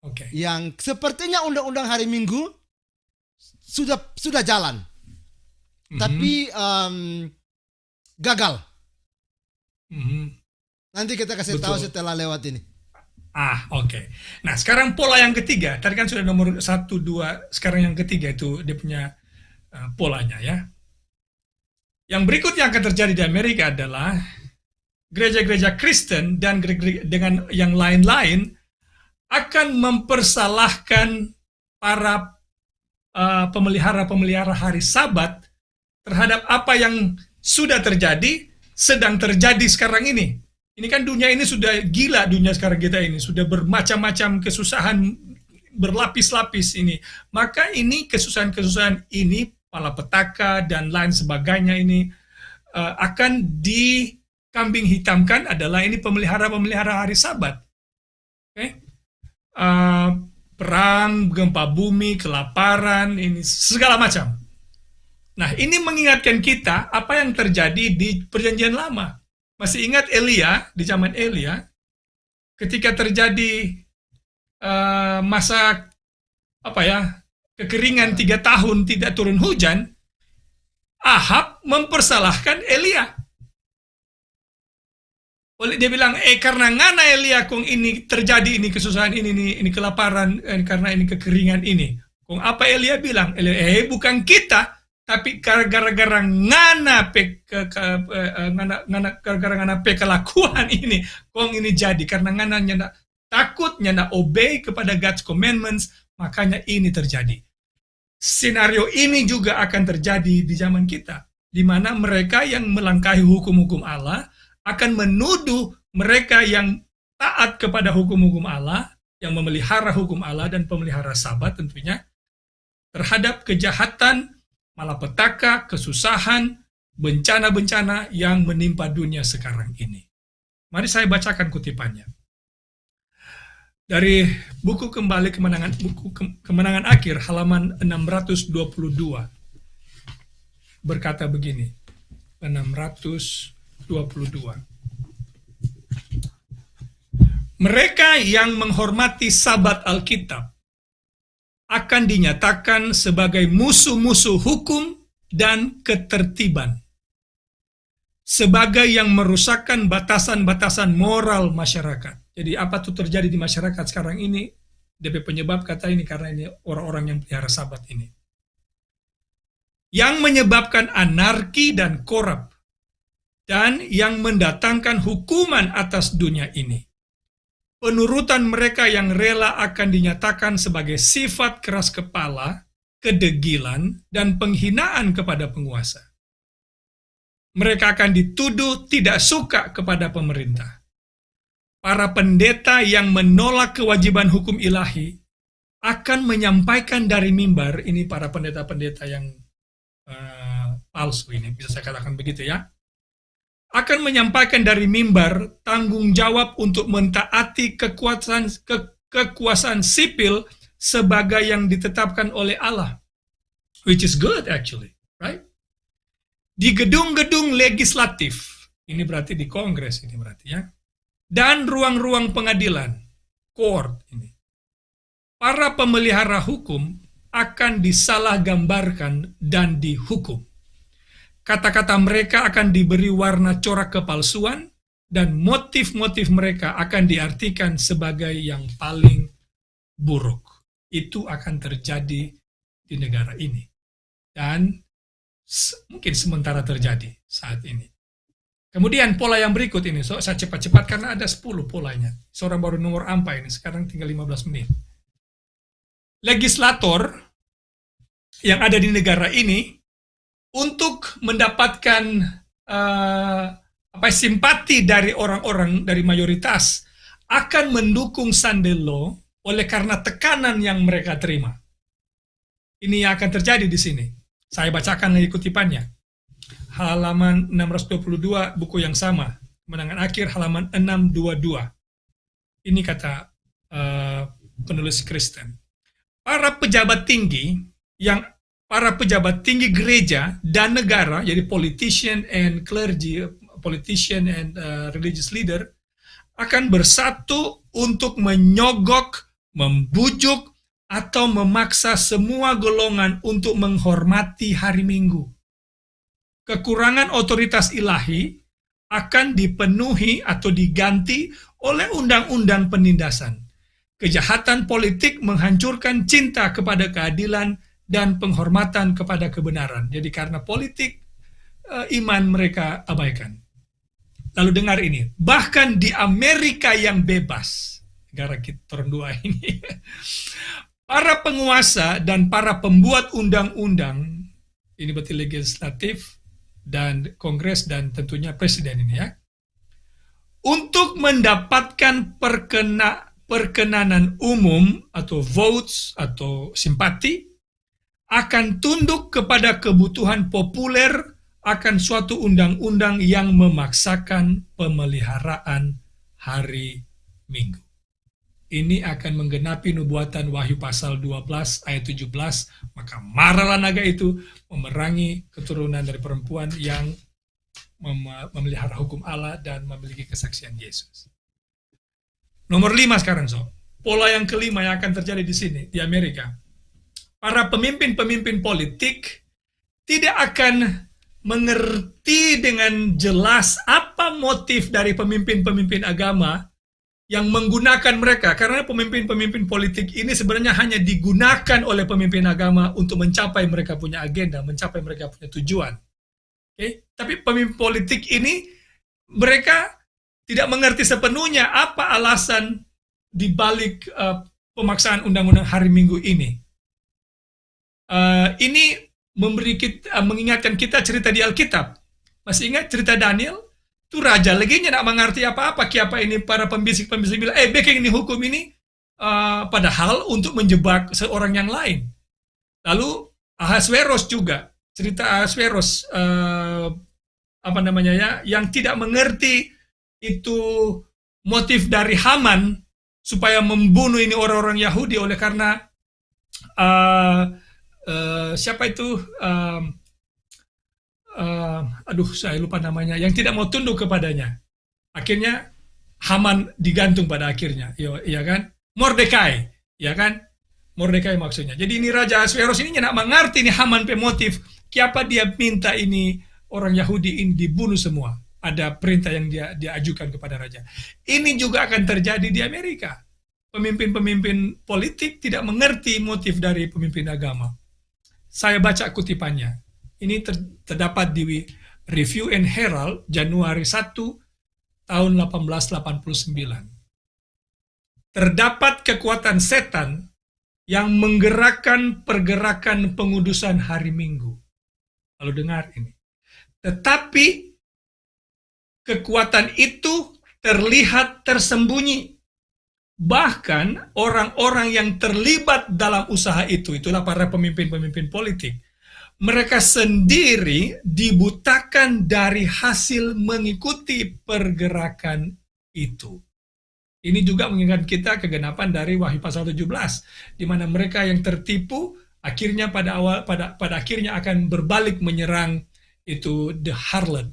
[SPEAKER 2] Oke.
[SPEAKER 1] Yang sepertinya undang-undang hari Minggu sudah jalan. Tapi gagal. Nanti kita kasih tahu setelah lewat ini.
[SPEAKER 2] Oke. Nah, sekarang pola yang ketiga. Tadi kan sudah nomor 1, 2. Sekarang yang ketiga itu dia punya polanya ya. Yang berikut yang akan terjadi di Amerika adalah gereja-gereja Kristen dan dengan yang lain-lain akan mempersalahkan para pemelihara hari Sabat terhadap apa yang sudah terjadi, sedang terjadi sekarang ini. Ini kan dunia ini sudah gila, dunia sekarang kita ini sudah bermacam-macam kesusahan berlapis-lapis ini. Maka ini kesusahan-kesusahan ini, malapetaka dan lain sebagainya ini akan dikambing hitamkan adalah ini pemelihara hari Sabat. Perang, gempa bumi, kelaparan, ini segala macam. Nah, ini mengingatkan kita apa yang terjadi di Perjanjian Lama. Masih ingat Elia, di zaman Elia, ketika terjadi masa kekeringan 3 tahun tidak turun hujan, Ahab mempersalahkan Elia. Oleh dia bilang, karena ngana Elia kong ini terjadi ini kesusahan ini kelaparan karena ini kekeringan ini. Kong apa Elia bilang? Elia, bukan kita, tapi gara-gara ngana kelakuan ini, kong ini jadi karena ngana nyanda takut, nyanda obey kepada God's commandments, makanya ini terjadi. Skenario ini juga akan terjadi di zaman kita, di mana mereka yang melangkahi hukum-hukum Allah akan menuduh mereka yang taat kepada hukum-hukum Allah, yang memelihara hukum Allah dan pemelihara Sabat tentunya, terhadap kejahatan, malapetaka, kesusahan, bencana-bencana yang menimpa dunia sekarang ini. Mari saya bacakan kutipannya. Dari buku Kemenangan Akhir, halaman 622. Berkata begini, 622. Mereka yang menghormati Sabat Alkitab akan dinyatakan sebagai musuh-musuh hukum dan ketertiban, sebagai yang merusakkan batasan-batasan moral masyarakat. Jadi apa tuh terjadi di masyarakat sekarang ini? DP penyebab kata ini karena ini orang-orang yang pelihara Sabat ini. Yang menyebabkan anarki dan korup, dan yang mendatangkan hukuman atas dunia ini. Penurutan mereka yang rela akan dinyatakan sebagai sifat keras kepala, kedegilan, dan penghinaan kepada penguasa. Mereka akan dituduh tidak suka kepada pemerintah. Para pendeta yang menolak kewajiban hukum ilahi akan menyampaikan dari mimbar, ini para pendeta-pendeta yang palsu ini, bisa saya katakan begitu ya, akan menyampaikan dari mimbar tanggung jawab untuk mentaati kekuasaan sipil sebagai yang ditetapkan oleh Allah, which is good actually, right? Di gedung-gedung legislatif, ini berarti di Kongres ini berarti ya, dan ruang-ruang pengadilan, court ini, para pemelihara hukum akan disalahgambarkan dan dihukum. Kata-kata mereka akan diberi warna corak kepalsuan, dan motif-motif mereka akan diartikan sebagai yang paling buruk. Itu akan terjadi di negara ini. Dan mungkin sementara terjadi saat ini. Kemudian pola yang berikut ini, saya cepat-cepat karena ada 10 polanya. Seorang baru nomor ampa ini, sekarang tinggal 15 menit. Legislator yang ada di negara ini untuk mendapatkan simpati dari orang-orang, dari mayoritas, akan mendukung Sunday Law oleh karena tekanan yang mereka terima. Ini yang akan terjadi di sini. Saya bacakan lagi kutipannya. Halaman 622, buku yang sama. Kemenangan Akhir, halaman 622. Ini kata penulis Kristen. Para pejabat tinggi gereja dan negara, jadi politician and clergy, politician and religious leader, akan bersatu untuk menyogok, membujuk, atau memaksa semua golongan untuk menghormati hari Minggu. Kekurangan otoritas ilahi akan dipenuhi atau diganti oleh undang-undang penindasan. Kejahatan politik menghancurkan cinta kepada keadilan dan penghormatan kepada kebenaran. Jadi karena politik, iman mereka abaikan. Lalu dengar ini, bahkan di Amerika yang bebas, negara kita dua ini, para penguasa dan para pembuat undang-undang, ini berarti legislatif dan Kongres dan tentunya Presiden ini ya, untuk mendapatkan perkenanan umum atau votes atau simpati, akan tunduk kepada kebutuhan populer akan suatu undang-undang yang memaksakan pemeliharaan hari Minggu. ini akan menggenapi nubuatan Wahyu pasal 12 ayat 17, maka marahlah naga itu memerangi keturunan dari perempuan yang memelihara hukum Allah dan memiliki kesaksian Yesus. Nomor 5 sekarang, pola yang kelima yang akan terjadi di sini, di Amerika. Para pemimpin-pemimpin politik tidak akan mengerti dengan jelas apa motif dari pemimpin-pemimpin agama yang menggunakan mereka, karena pemimpin-pemimpin politik ini sebenarnya hanya digunakan oleh pemimpin agama untuk mencapai mereka punya agenda, mencapai mereka punya tujuan. Tapi pemimpin politik ini mereka tidak mengerti sepenuhnya apa alasan dibalik pemaksaan undang-undang hari Minggu ini. Ini mengingatkan kita cerita di Alkitab. Masih ingat cerita Daniel? Itu raja lagi tidak mengerti apa-apa. Kiapa ini para pembisik-pembisik bilang, bikin ini hukum ini, padahal untuk menjebak seorang yang lain. Lalu Ahasveros juga, cerita Ahasveros, yang tidak mengerti itu motif dari Haman supaya membunuh ini orang-orang Yahudi oleh karena siapa itu? Saya lupa namanya, yang tidak mau tunduk kepadanya. Akhirnya Haman digantung pada akhirnya, ya kan? Mordekai, ya kan? Mordekai maksudnya. Jadi ini Raja Ahasveros ini tidak mengerti ini Haman pemotif. Kenapa dia minta ini orang Yahudi ini dibunuh semua? Ada perintah yang dia ajukan kepada raja. Ini juga akan terjadi di Amerika. Pemimpin-pemimpin politik tidak mengerti motif dari pemimpin agama. Saya baca kutipannya. Ini terdapat di Review and Herald Januari 1 tahun 1889. Terdapat kekuatan setan yang menggerakkan pergerakan pengudusan hari Minggu. Lalu dengar ini. Tetapi kekuatan itu terlihat tersembunyi. Bahkan orang-orang yang terlibat dalam usaha itu, itulah para pemimpin-pemimpin politik, mereka sendiri dibutakan dari hasil mengikuti pergerakan itu. Ini juga mengingatkan kita kegenapan dari Wahyu pasal 17, di mana mereka yang tertipu akhirnya pada akhirnya akan berbalik menyerang itu the harlot,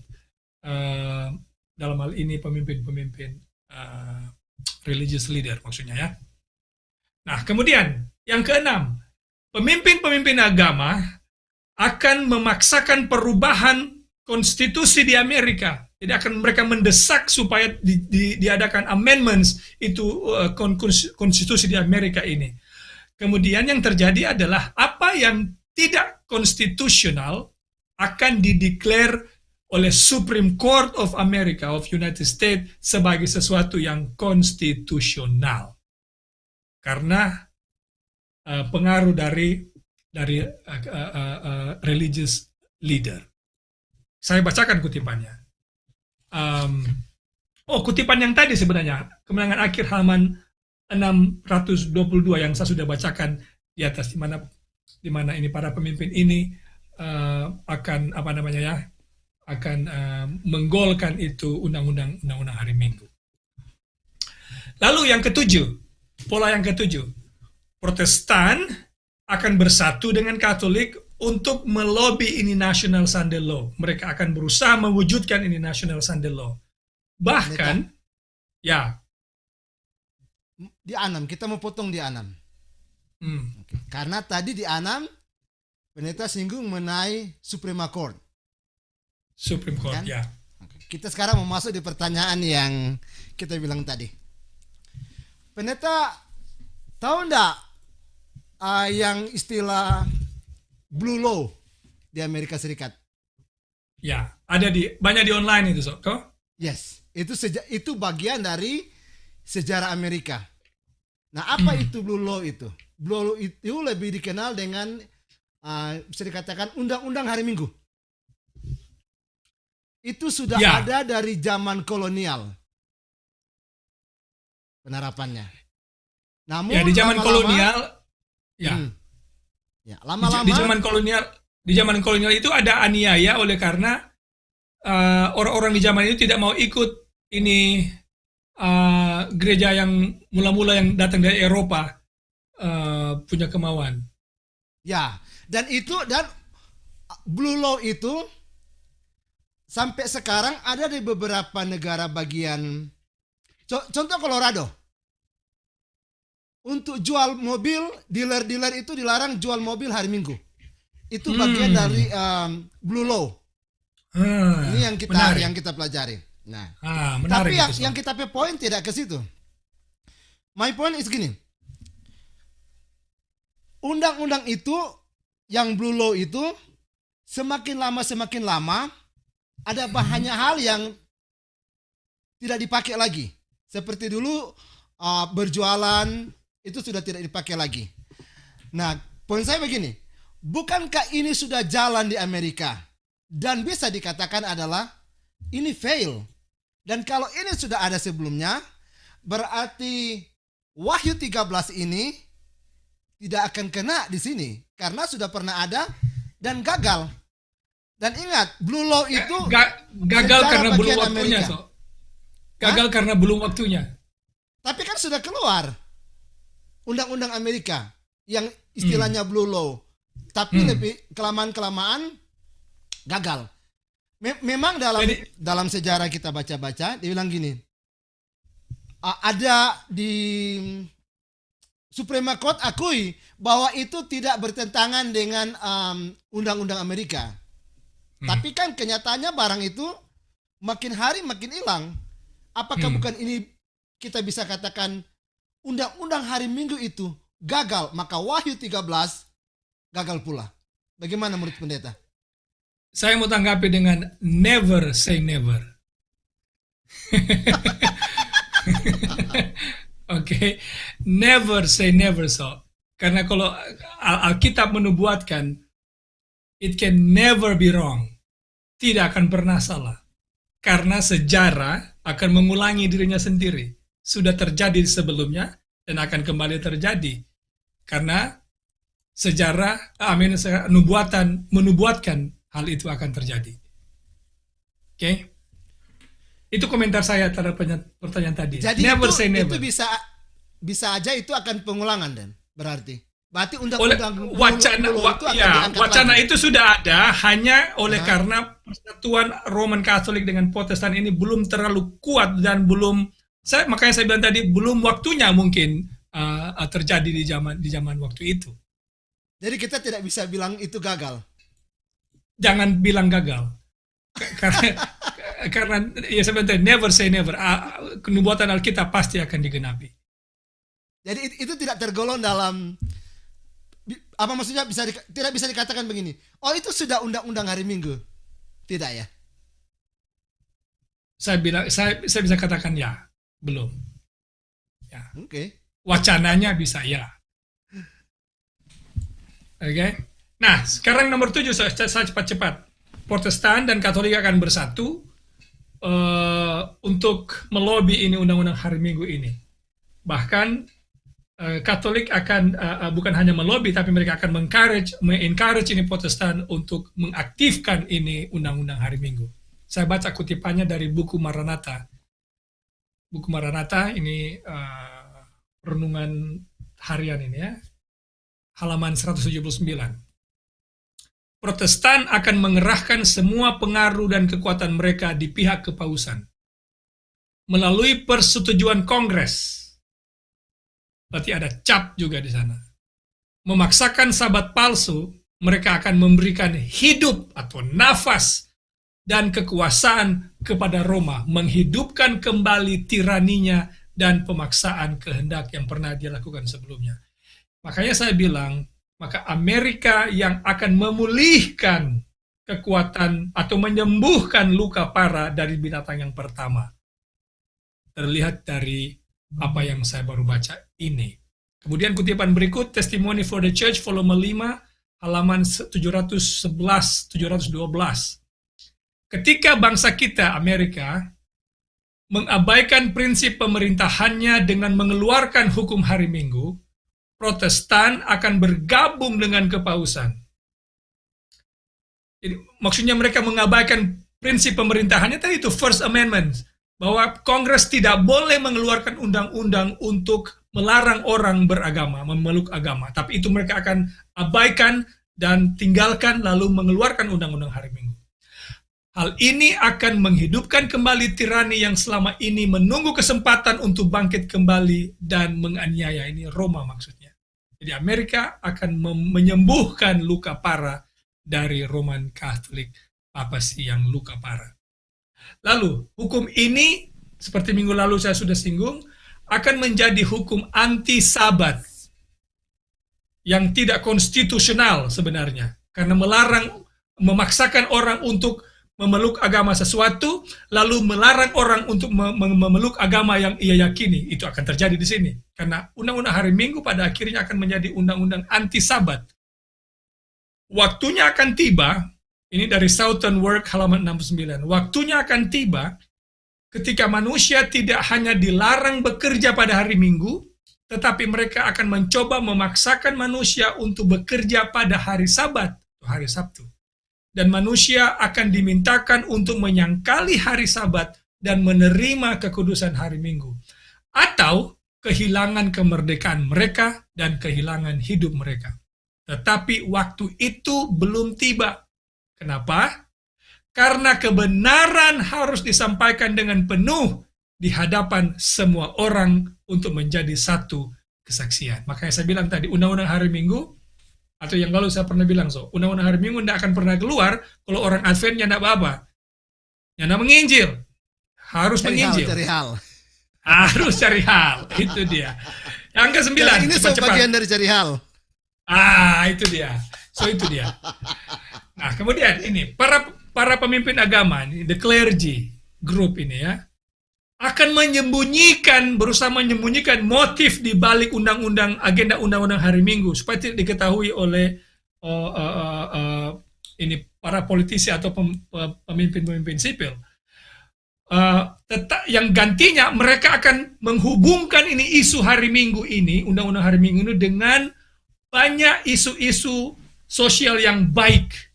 [SPEAKER 2] dalam hal ini pemimpin-pemimpin religious leader maksudnya ya. Nah, kemudian yang keenam, pemimpin-pemimpin agama akan memaksakan perubahan konstitusi di Amerika. Jadi akan mereka mendesak supaya diadakan amendments itu konstitusi di Amerika ini. Kemudian yang terjadi adalah apa yang tidak konstitusional akan dideklar oleh Supreme Court of America of United States sebagai sesuatu yang konstitusional. Karena pengaruh dari religious leader. Saya bacakan kutipannya. Kutipan yang tadi sebenarnya, kemenangan akhir halaman 622 yang saya sudah bacakan di atas, di mana ini para pemimpin ini akan menggolkan itu undang-undang hari Minggu. Lalu yang ketujuh, pola yang ketujuh, Protestan akan bersatu dengan Katolik untuk melobi ini National Sunday Law. Mereka akan berusaha mewujudkan ini National Sunday Law. Bahkan,
[SPEAKER 1] di A6, kita mau potong di A6. Karena tadi di A6, pendeta singgung mengenai Supreme Court.
[SPEAKER 2] Supreme Court, kan? Ya.
[SPEAKER 1] Kita sekarang mau masuk di pertanyaan yang kita bilang tadi. Pendeta, tahu enggak yang istilah Blue Law di Amerika Serikat?
[SPEAKER 2] Ya, ada banyak di online itu, kok?
[SPEAKER 1] Yes, itu bagian dari sejarah Amerika. Nah, apa itu Blue Law itu? Blue Law itu lebih dikenal dengan bisa dikatakan undang-undang hari Minggu. Itu sudah ada dari zaman kolonial penerapannya. Namun
[SPEAKER 2] di zaman kolonial
[SPEAKER 1] lama-lama
[SPEAKER 2] di zaman kolonial itu ada aniaya oleh karena orang-orang di zaman itu tidak mau ikut ini gereja yang mula-mula yang datang dari Eropa punya kemauan.
[SPEAKER 1] Ya, dan Blue Law itu sampai sekarang ada di beberapa negara bagian. Contoh Colorado. Untuk jual mobil, dealer-dealer itu dilarang jual mobil hari Minggu. Itu bagian dari Blue Law. Ini yang kita pelajari. Nah, tapi yang kita point tidak ke situ. My point is gini. Undang-undang itu, yang Blue Law itu, semakin lama ada banyak hal yang tidak dipakai lagi. Seperti dulu berjualan itu sudah tidak dipakai lagi. Nah, poin saya begini. Bukankah ini sudah jalan di Amerika? Dan bisa dikatakan adalah ini fail. Dan kalau ini sudah ada sebelumnya, berarti Wahyu 13 ini tidak akan kena di sini. Karena sudah pernah ada dan gagal. Dan ingat, Blue Law itu
[SPEAKER 2] gagal karena belum waktunya, gagal karena belum waktunya.
[SPEAKER 1] Tapi kan sudah keluar undang-undang Amerika yang istilahnya Blue Law. Tapi lebih kelamaan gagal. Memang dalam sejarah kita baca-baca, dibilang gini. Ada di Supreme Court akui bahwa itu tidak bertentangan dengan undang-undang Amerika. Tapi kan kenyataannya barang itu makin hari makin hilang. Apakah bukan ini kita bisa katakan undang-undang hari Minggu itu gagal, maka Wahyu 13 gagal pula. Bagaimana menurut pendeta?
[SPEAKER 2] Saya mau tanggapi dengan never say never. Oke, never say never Karena kalau Alkitab menubuatkan, it can never be wrong. Tidak akan pernah salah. Karena sejarah akan mengulangi dirinya sendiri. Sudah terjadi sebelumnya dan akan kembali terjadi. Karena sejarah, menubuatkan hal itu akan terjadi. Oke? Itu komentar saya terhadap pertanyaan tadi.
[SPEAKER 1] Jadi
[SPEAKER 2] never say never.
[SPEAKER 1] Itu bisa aja itu akan pengulangan dan berarti
[SPEAKER 2] undang-undang wacana itu sudah ada, hanya oleh karena persatuan Roman Katolik dengan Protestan ini belum terlalu kuat dan makanya saya bilang tadi belum waktunya mungkin terjadi di zaman waktu itu.
[SPEAKER 1] Jadi kita tidak bisa bilang itu gagal.
[SPEAKER 2] Jangan bilang gagal. karena ya sebenarnya never say never. Kenubuatan Alkitab pasti akan digenapi.
[SPEAKER 1] Jadi itu tidak tergolong dalam apa maksudnya tidak bisa dikatakan begini. Oh, itu sudah undang-undang hari Minggu. Tidak ya?
[SPEAKER 2] Saya bisa katakan ya, belum. Ya.
[SPEAKER 1] Oke.
[SPEAKER 2] Wacananya bisa ya. Oke. Nah, sekarang nomor 7 saya cepat-cepat. Protestan dan Katolik akan bersatu untuk melobi ini undang-undang hari Minggu ini. Bahkan Katolik akan bukan hanya melobi, tapi mereka akan mengencourage ini Protestan untuk mengaktifkan ini undang-undang hari Minggu. Saya baca kutipannya dari buku Maranatha. Buku Maranatha ini renungan harian ini ya, halaman 179. Protestan akan mengerahkan semua pengaruh dan kekuatan mereka di pihak kepausan melalui persetujuan Kongres. Berarti ada cap juga di sana. Memaksakan sabat palsu, mereka akan memberikan hidup atau nafas dan kekuasaan kepada Roma, menghidupkan kembali tiraninya dan pemaksaan kehendak yang pernah dia lakukan sebelumnya. Makanya saya bilang, maka Amerika yang akan memulihkan kekuatan atau menyembuhkan luka parah dari binatang yang pertama. Terlihat dari apa yang saya baru baca ini. Kemudian kutipan berikut, Testimony for the Church, volume 5, halaman 711-712. Ketika bangsa kita, Amerika, mengabaikan prinsip pemerintahannya dengan mengeluarkan hukum hari Minggu, Protestan akan bergabung dengan kepausan. Jadi, maksudnya mereka mengabaikan prinsip pemerintahannya tadi itu First Amendment. bahwa Kongres tidak boleh mengeluarkan undang-undang untuk melarang orang beragama, memeluk agama. Tapi itu mereka akan abaikan dan tinggalkan lalu mengeluarkan undang-undang hari Minggu. Hal ini akan menghidupkan kembali tirani yang selama ini menunggu kesempatan untuk bangkit kembali dan menganiaya. Ini Roma maksudnya. Jadi Amerika akan menyembuhkan luka parah dari Roman Catholic Papacy yang luka parah. Lalu, hukum ini, seperti minggu lalu saya sudah singgung, akan menjadi hukum anti-sabat yang tidak konstitusional sebenarnya. Karena memaksakan orang untuk memeluk agama sesuatu, lalu melarang orang untuk memeluk agama yang ia yakini. Itu akan terjadi di sini. Karena undang-undang hari Minggu pada akhirnya akan menjadi undang-undang anti-sabat. Waktunya akan tiba. Ini dari Southern Work halaman 69. Waktunya akan tiba ketika manusia tidak hanya dilarang bekerja pada hari Minggu, tetapi mereka akan mencoba memaksakan manusia untuk bekerja pada hari Sabat, hari Sabtu. Dan manusia akan dimintakan untuk menyangkali hari Sabat dan menerima kekudusan hari Minggu. Atau kehilangan kemerdekaan mereka dan kehilangan hidup mereka. Tetapi waktu itu belum tiba. Kenapa? Karena kebenaran harus disampaikan dengan penuh di hadapan semua orang untuk menjadi satu kesaksian. Makanya saya bilang tadi, undang-undang hari Minggu, atau yang lalu saya pernah bilang, undang-undang hari Minggu tidak akan pernah keluar kalau orang Adventnya tidak apa-apa. Yang tidak menginjil. Harus menginjil.
[SPEAKER 1] Cari hal.
[SPEAKER 2] Harus cari hal. Itu dia. Yang ke-9.
[SPEAKER 1] Ini bagian dari cari hal.
[SPEAKER 2] Itu dia. Itu dia. Nah, kemudian ini para pemimpin agama ini, the clergy group ini ya, akan berusaha menyembunyikan motif di balik agenda undang-undang hari Minggu supaya tidak diketahui oleh ini para politisi atau pemimpin-pemimpin sipil. Yang gantinya mereka akan menghubungkan ini isu hari Minggu ini, undang-undang hari Minggu ini dengan banyak isu-isu sosial yang baik.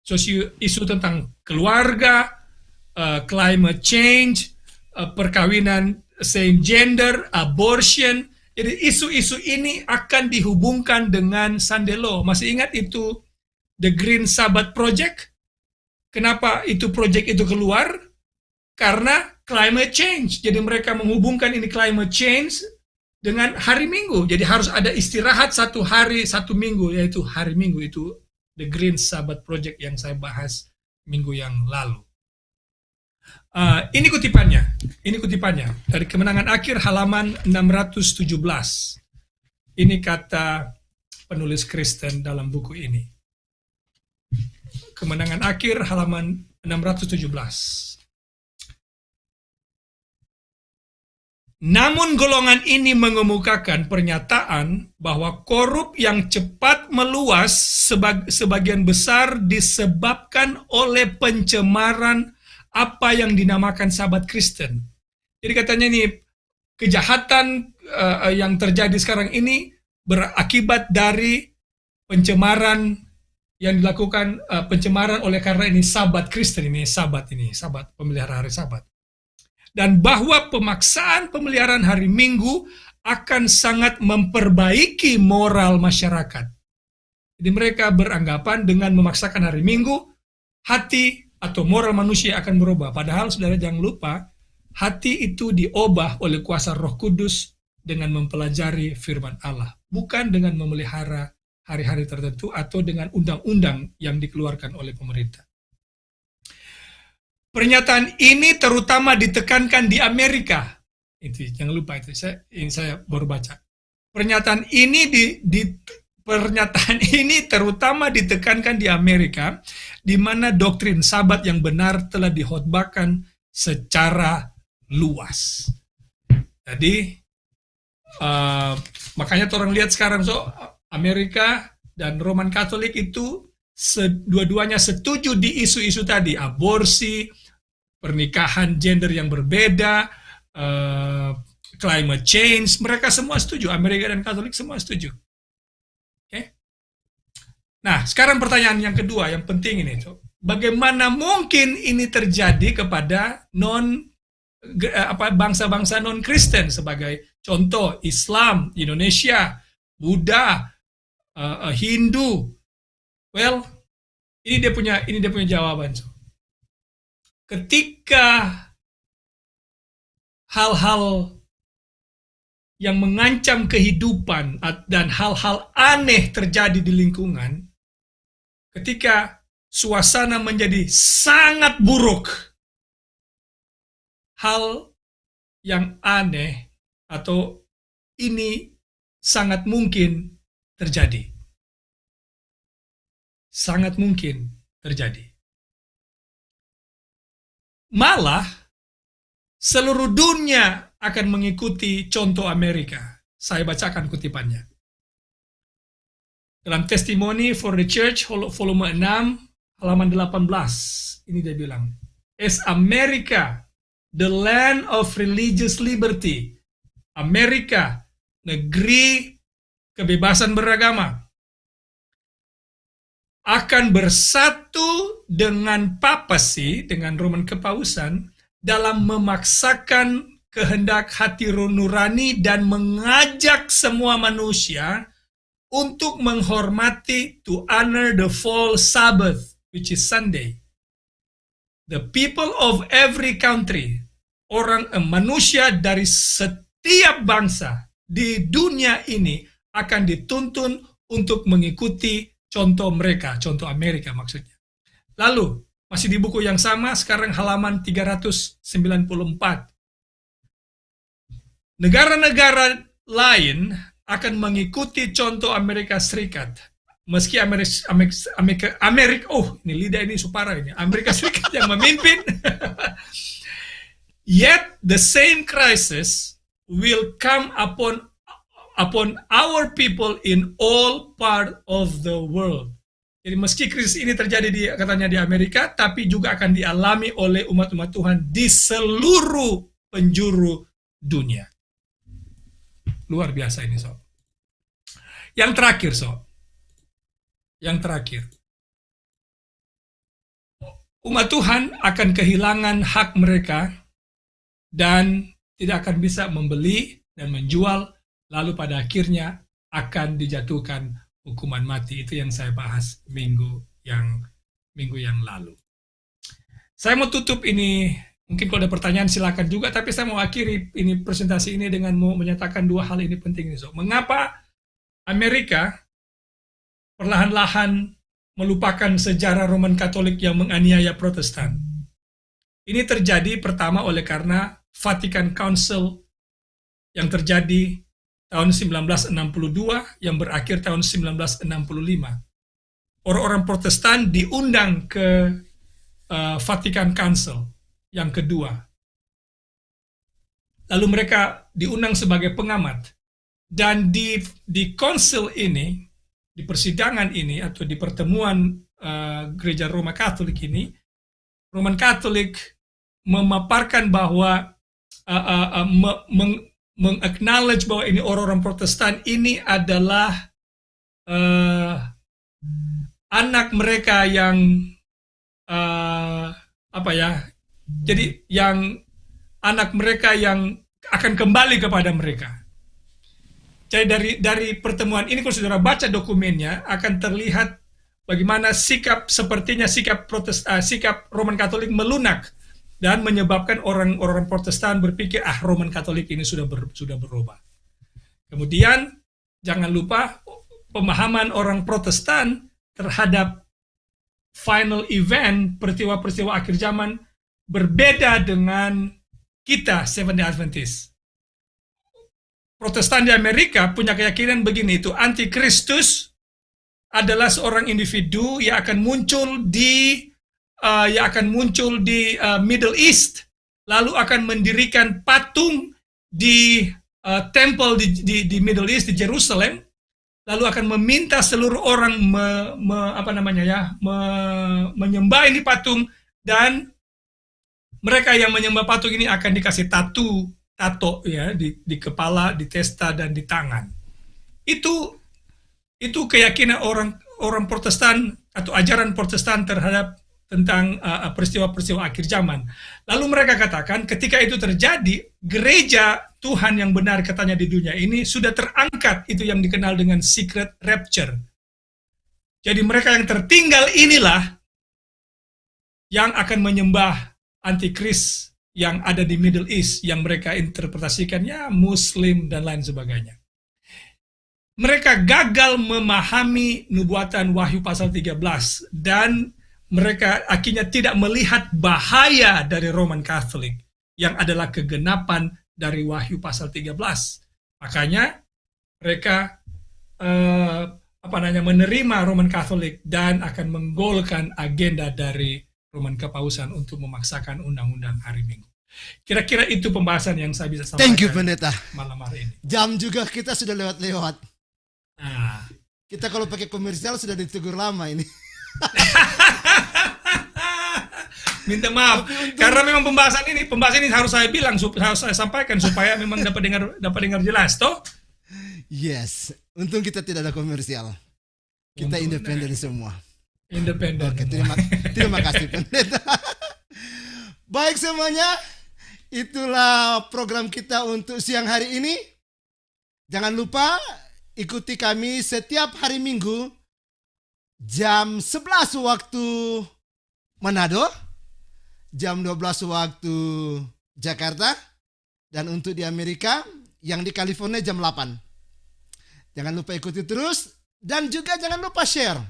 [SPEAKER 2] Isu tentang keluarga, climate change, perkawinan same gender, abortion. Jadi isu-isu ini akan dihubungkan dengan Sunday Law. Masih ingat itu The Green Sabbath Project? Kenapa itu project itu keluar? Karena climate change. Jadi mereka menghubungkan ini climate change dengan hari Minggu. Jadi harus ada istirahat satu hari, satu minggu, yaitu hari Minggu. Itu The Green Sabbath Project yang saya bahas minggu yang lalu. Ini kutipannya dari Kemenangan Akhir halaman 617. Ini kata penulis Kristen dalam buku ini. Kemenangan Akhir halaman 617. Namun golongan ini mengemukakan pernyataan bahwa korup yang cepat meluas sebagian besar disebabkan oleh pencemaran apa yang dinamakan Sabat Kristen. Jadi katanya ini kejahatan yang terjadi sekarang ini berakibat dari pencemaran yang dilakukan pencemaran oleh karena ini Sabat Kristen, ini Sabat pemeliharaan hari Sabat. Dan bahwa pemaksaan pemeliharaan hari Minggu akan sangat memperbaiki moral masyarakat. Jadi mereka beranggapan dengan memaksakan hari Minggu, hati atau moral manusia akan berubah. Padahal saudara jangan lupa, hati itu diubah oleh kuasa Roh Kudus dengan mempelajari firman Allah. Bukan dengan memelihara hari-hari tertentu atau dengan undang-undang yang dikeluarkan oleh pemerintah. Pernyataan ini terutama ditekankan di Amerika. Itu jangan lupa itu. Saya baru baca. Pernyataan ini terutama ditekankan di Amerika, di mana doktrin Sabat yang benar telah dihotbahkan secara luas. Jadi makanya orang lihat sekarang Amerika dan Roman Katolik itu dua-duanya setuju di isu-isu tadi, aborsi, pernikahan gender yang berbeda, climate change, mereka semua setuju. Amerika dan Katolik semua setuju. Okay? Nah, sekarang pertanyaan yang kedua, yang penting ini. Bagaimana mungkin ini terjadi kepada bangsa-bangsa non-Kristen sebagai contoh Islam, Indonesia, Buddha, Hindu. Well, ini dia punya jawaban. So. Ketika hal-hal yang mengancam kehidupan dan hal-hal aneh terjadi di lingkungan, ketika suasana menjadi sangat buruk, hal yang aneh atau ini sangat mungkin terjadi. Sangat mungkin terjadi. Malah, seluruh dunia akan mengikuti contoh Amerika. Saya bacakan kutipannya. Dalam Testimony for the Church, volume 6, halaman 18. Ini dia bilang, as America, the land of religious liberty, Amerika, negeri kebebasan beragama, akan bersatu dengan papacy, dengan Roman kepausan, dalam memaksakan kehendak hati nurani dan mengajak semua manusia untuk menghormati, to honor the fall Sabbath, which is Sunday. The people of every country, manusia dari setiap bangsa di dunia ini akan dituntun untuk mengikuti contoh mereka, contoh Amerika maksudnya. Lalu, masih di buku yang sama, sekarang halaman 394. Negara-negara lain akan mengikuti contoh Amerika Serikat. Meski ini lidah ini supara ini, Amerika Serikat yang memimpin, yet the same crisis will come upon our people in all part of the world. Jadi meski krisis ini terjadi katanya di Amerika, tapi juga akan dialami oleh umat-umat Tuhan di seluruh penjuru dunia. Luar biasa ini, Sob. Yang terakhir, Sob. Yang terakhir. Umat Tuhan akan kehilangan hak mereka dan tidak akan bisa membeli dan menjual, lalu pada akhirnya akan dijatuhkan hukuman mati. Itu yang saya bahas minggu yang lalu. Saya mau tutup ini, mungkin kalau ada pertanyaan silakan juga, tapi saya mau akhiri ini presentasi ini dengan mau menyatakan dua hal ini penting. So, mengapa Amerika perlahan-lahan melupakan sejarah Roman Katolik yang menganiaya Protestan? Ini terjadi pertama oleh karena Vatican Council yang terjadi tahun 1962 yang berakhir tahun 1965. Orang-orang Protestan diundang ke Vatican Council yang kedua. Lalu mereka diundang sebagai pengamat. Dan di konsil ini, di persidangan ini atau di pertemuan Gereja Roma Katolik ini, Roman Katolik memaparkan bahwa meng-acknowledge bahwa ini orang-orang Protestan ini adalah anak mereka yang jadi yang anak mereka yang akan kembali kepada mereka. Jadi dari pertemuan ini kalau saudara baca dokumennya akan terlihat bagaimana sikap Roman Katolik melunak dan menyebabkan orang-orang Protestan berpikir Roman Katolik ini sudah berubah. Kemudian jangan lupa pemahaman orang Protestan terhadap final event peristiwa-peristiwa akhir zaman berbeda dengan kita Seventh-day Adventist. Protestan di Amerika punya keyakinan begini, itu antikristus adalah seorang individu yang akan muncul di Middle East, lalu akan mendirikan patung di temple di Middle East di Jerusalem, lalu akan meminta seluruh orang menyembah ini patung, dan mereka yang menyembah patung ini akan dikasih tato ya di kepala, di testa dan di tangan. Itu keyakinan orang Protestan atau ajaran Protestan terhadap tentang peristiwa-peristiwa akhir zaman. Lalu mereka katakan ketika itu terjadi, gereja Tuhan yang benar katanya di dunia ini sudah terangkat, itu yang dikenal dengan secret rapture. Jadi mereka yang tertinggal inilah yang akan menyembah antikris yang ada di Middle East, yang mereka interpretasikan ya Muslim dan lain sebagainya. Mereka gagal memahami nubuatan Wahyu pasal 13 dan mereka akhirnya tidak melihat bahaya dari Roman Catholic yang adalah kegenapan dari Wahyu pasal 13. Makanya mereka menerima Roman Catholic dan akan menggolkan agenda dari Roman Kepausan untuk memaksakan undang-undang hari Minggu. Kira-kira itu pembahasan yang saya bisa sampaikan.
[SPEAKER 1] Thank you, Pendeta.
[SPEAKER 2] Malam hari ini.
[SPEAKER 1] Jam juga kita sudah lewat-lewat.
[SPEAKER 2] Nah.
[SPEAKER 1] Kita kalau pakai komersial sudah ditegur lama ini.
[SPEAKER 2] Minta maaf karena memang pembahasan ini harus saya bilang, harus saya sampaikan supaya memang dapat dengar jelas toh.
[SPEAKER 1] Yes, untung kita tidak ada komersial. Kita independen semua.
[SPEAKER 2] Independen.
[SPEAKER 1] Oke, terima kasih Pendeta. Baik semuanya, itulah program kita untuk siang hari ini. Jangan lupa ikuti kami setiap hari Minggu jam 11 waktu Manado, jam 12 waktu Jakarta, dan untuk di Amerika yang di California jam 8. Jangan lupa ikuti terus dan juga jangan lupa share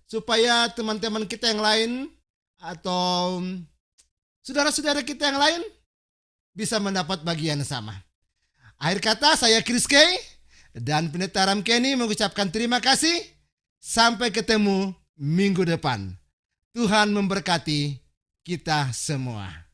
[SPEAKER 1] supaya teman-teman kita yang lain atau saudara-saudara kita yang lain bisa mendapat bagian sama. Akhir kata, saya Chris Kay dan Pendeta Ram Kenny mengucapkan terima kasih. Sampai ketemu minggu depan. Tuhan memberkati kita semua.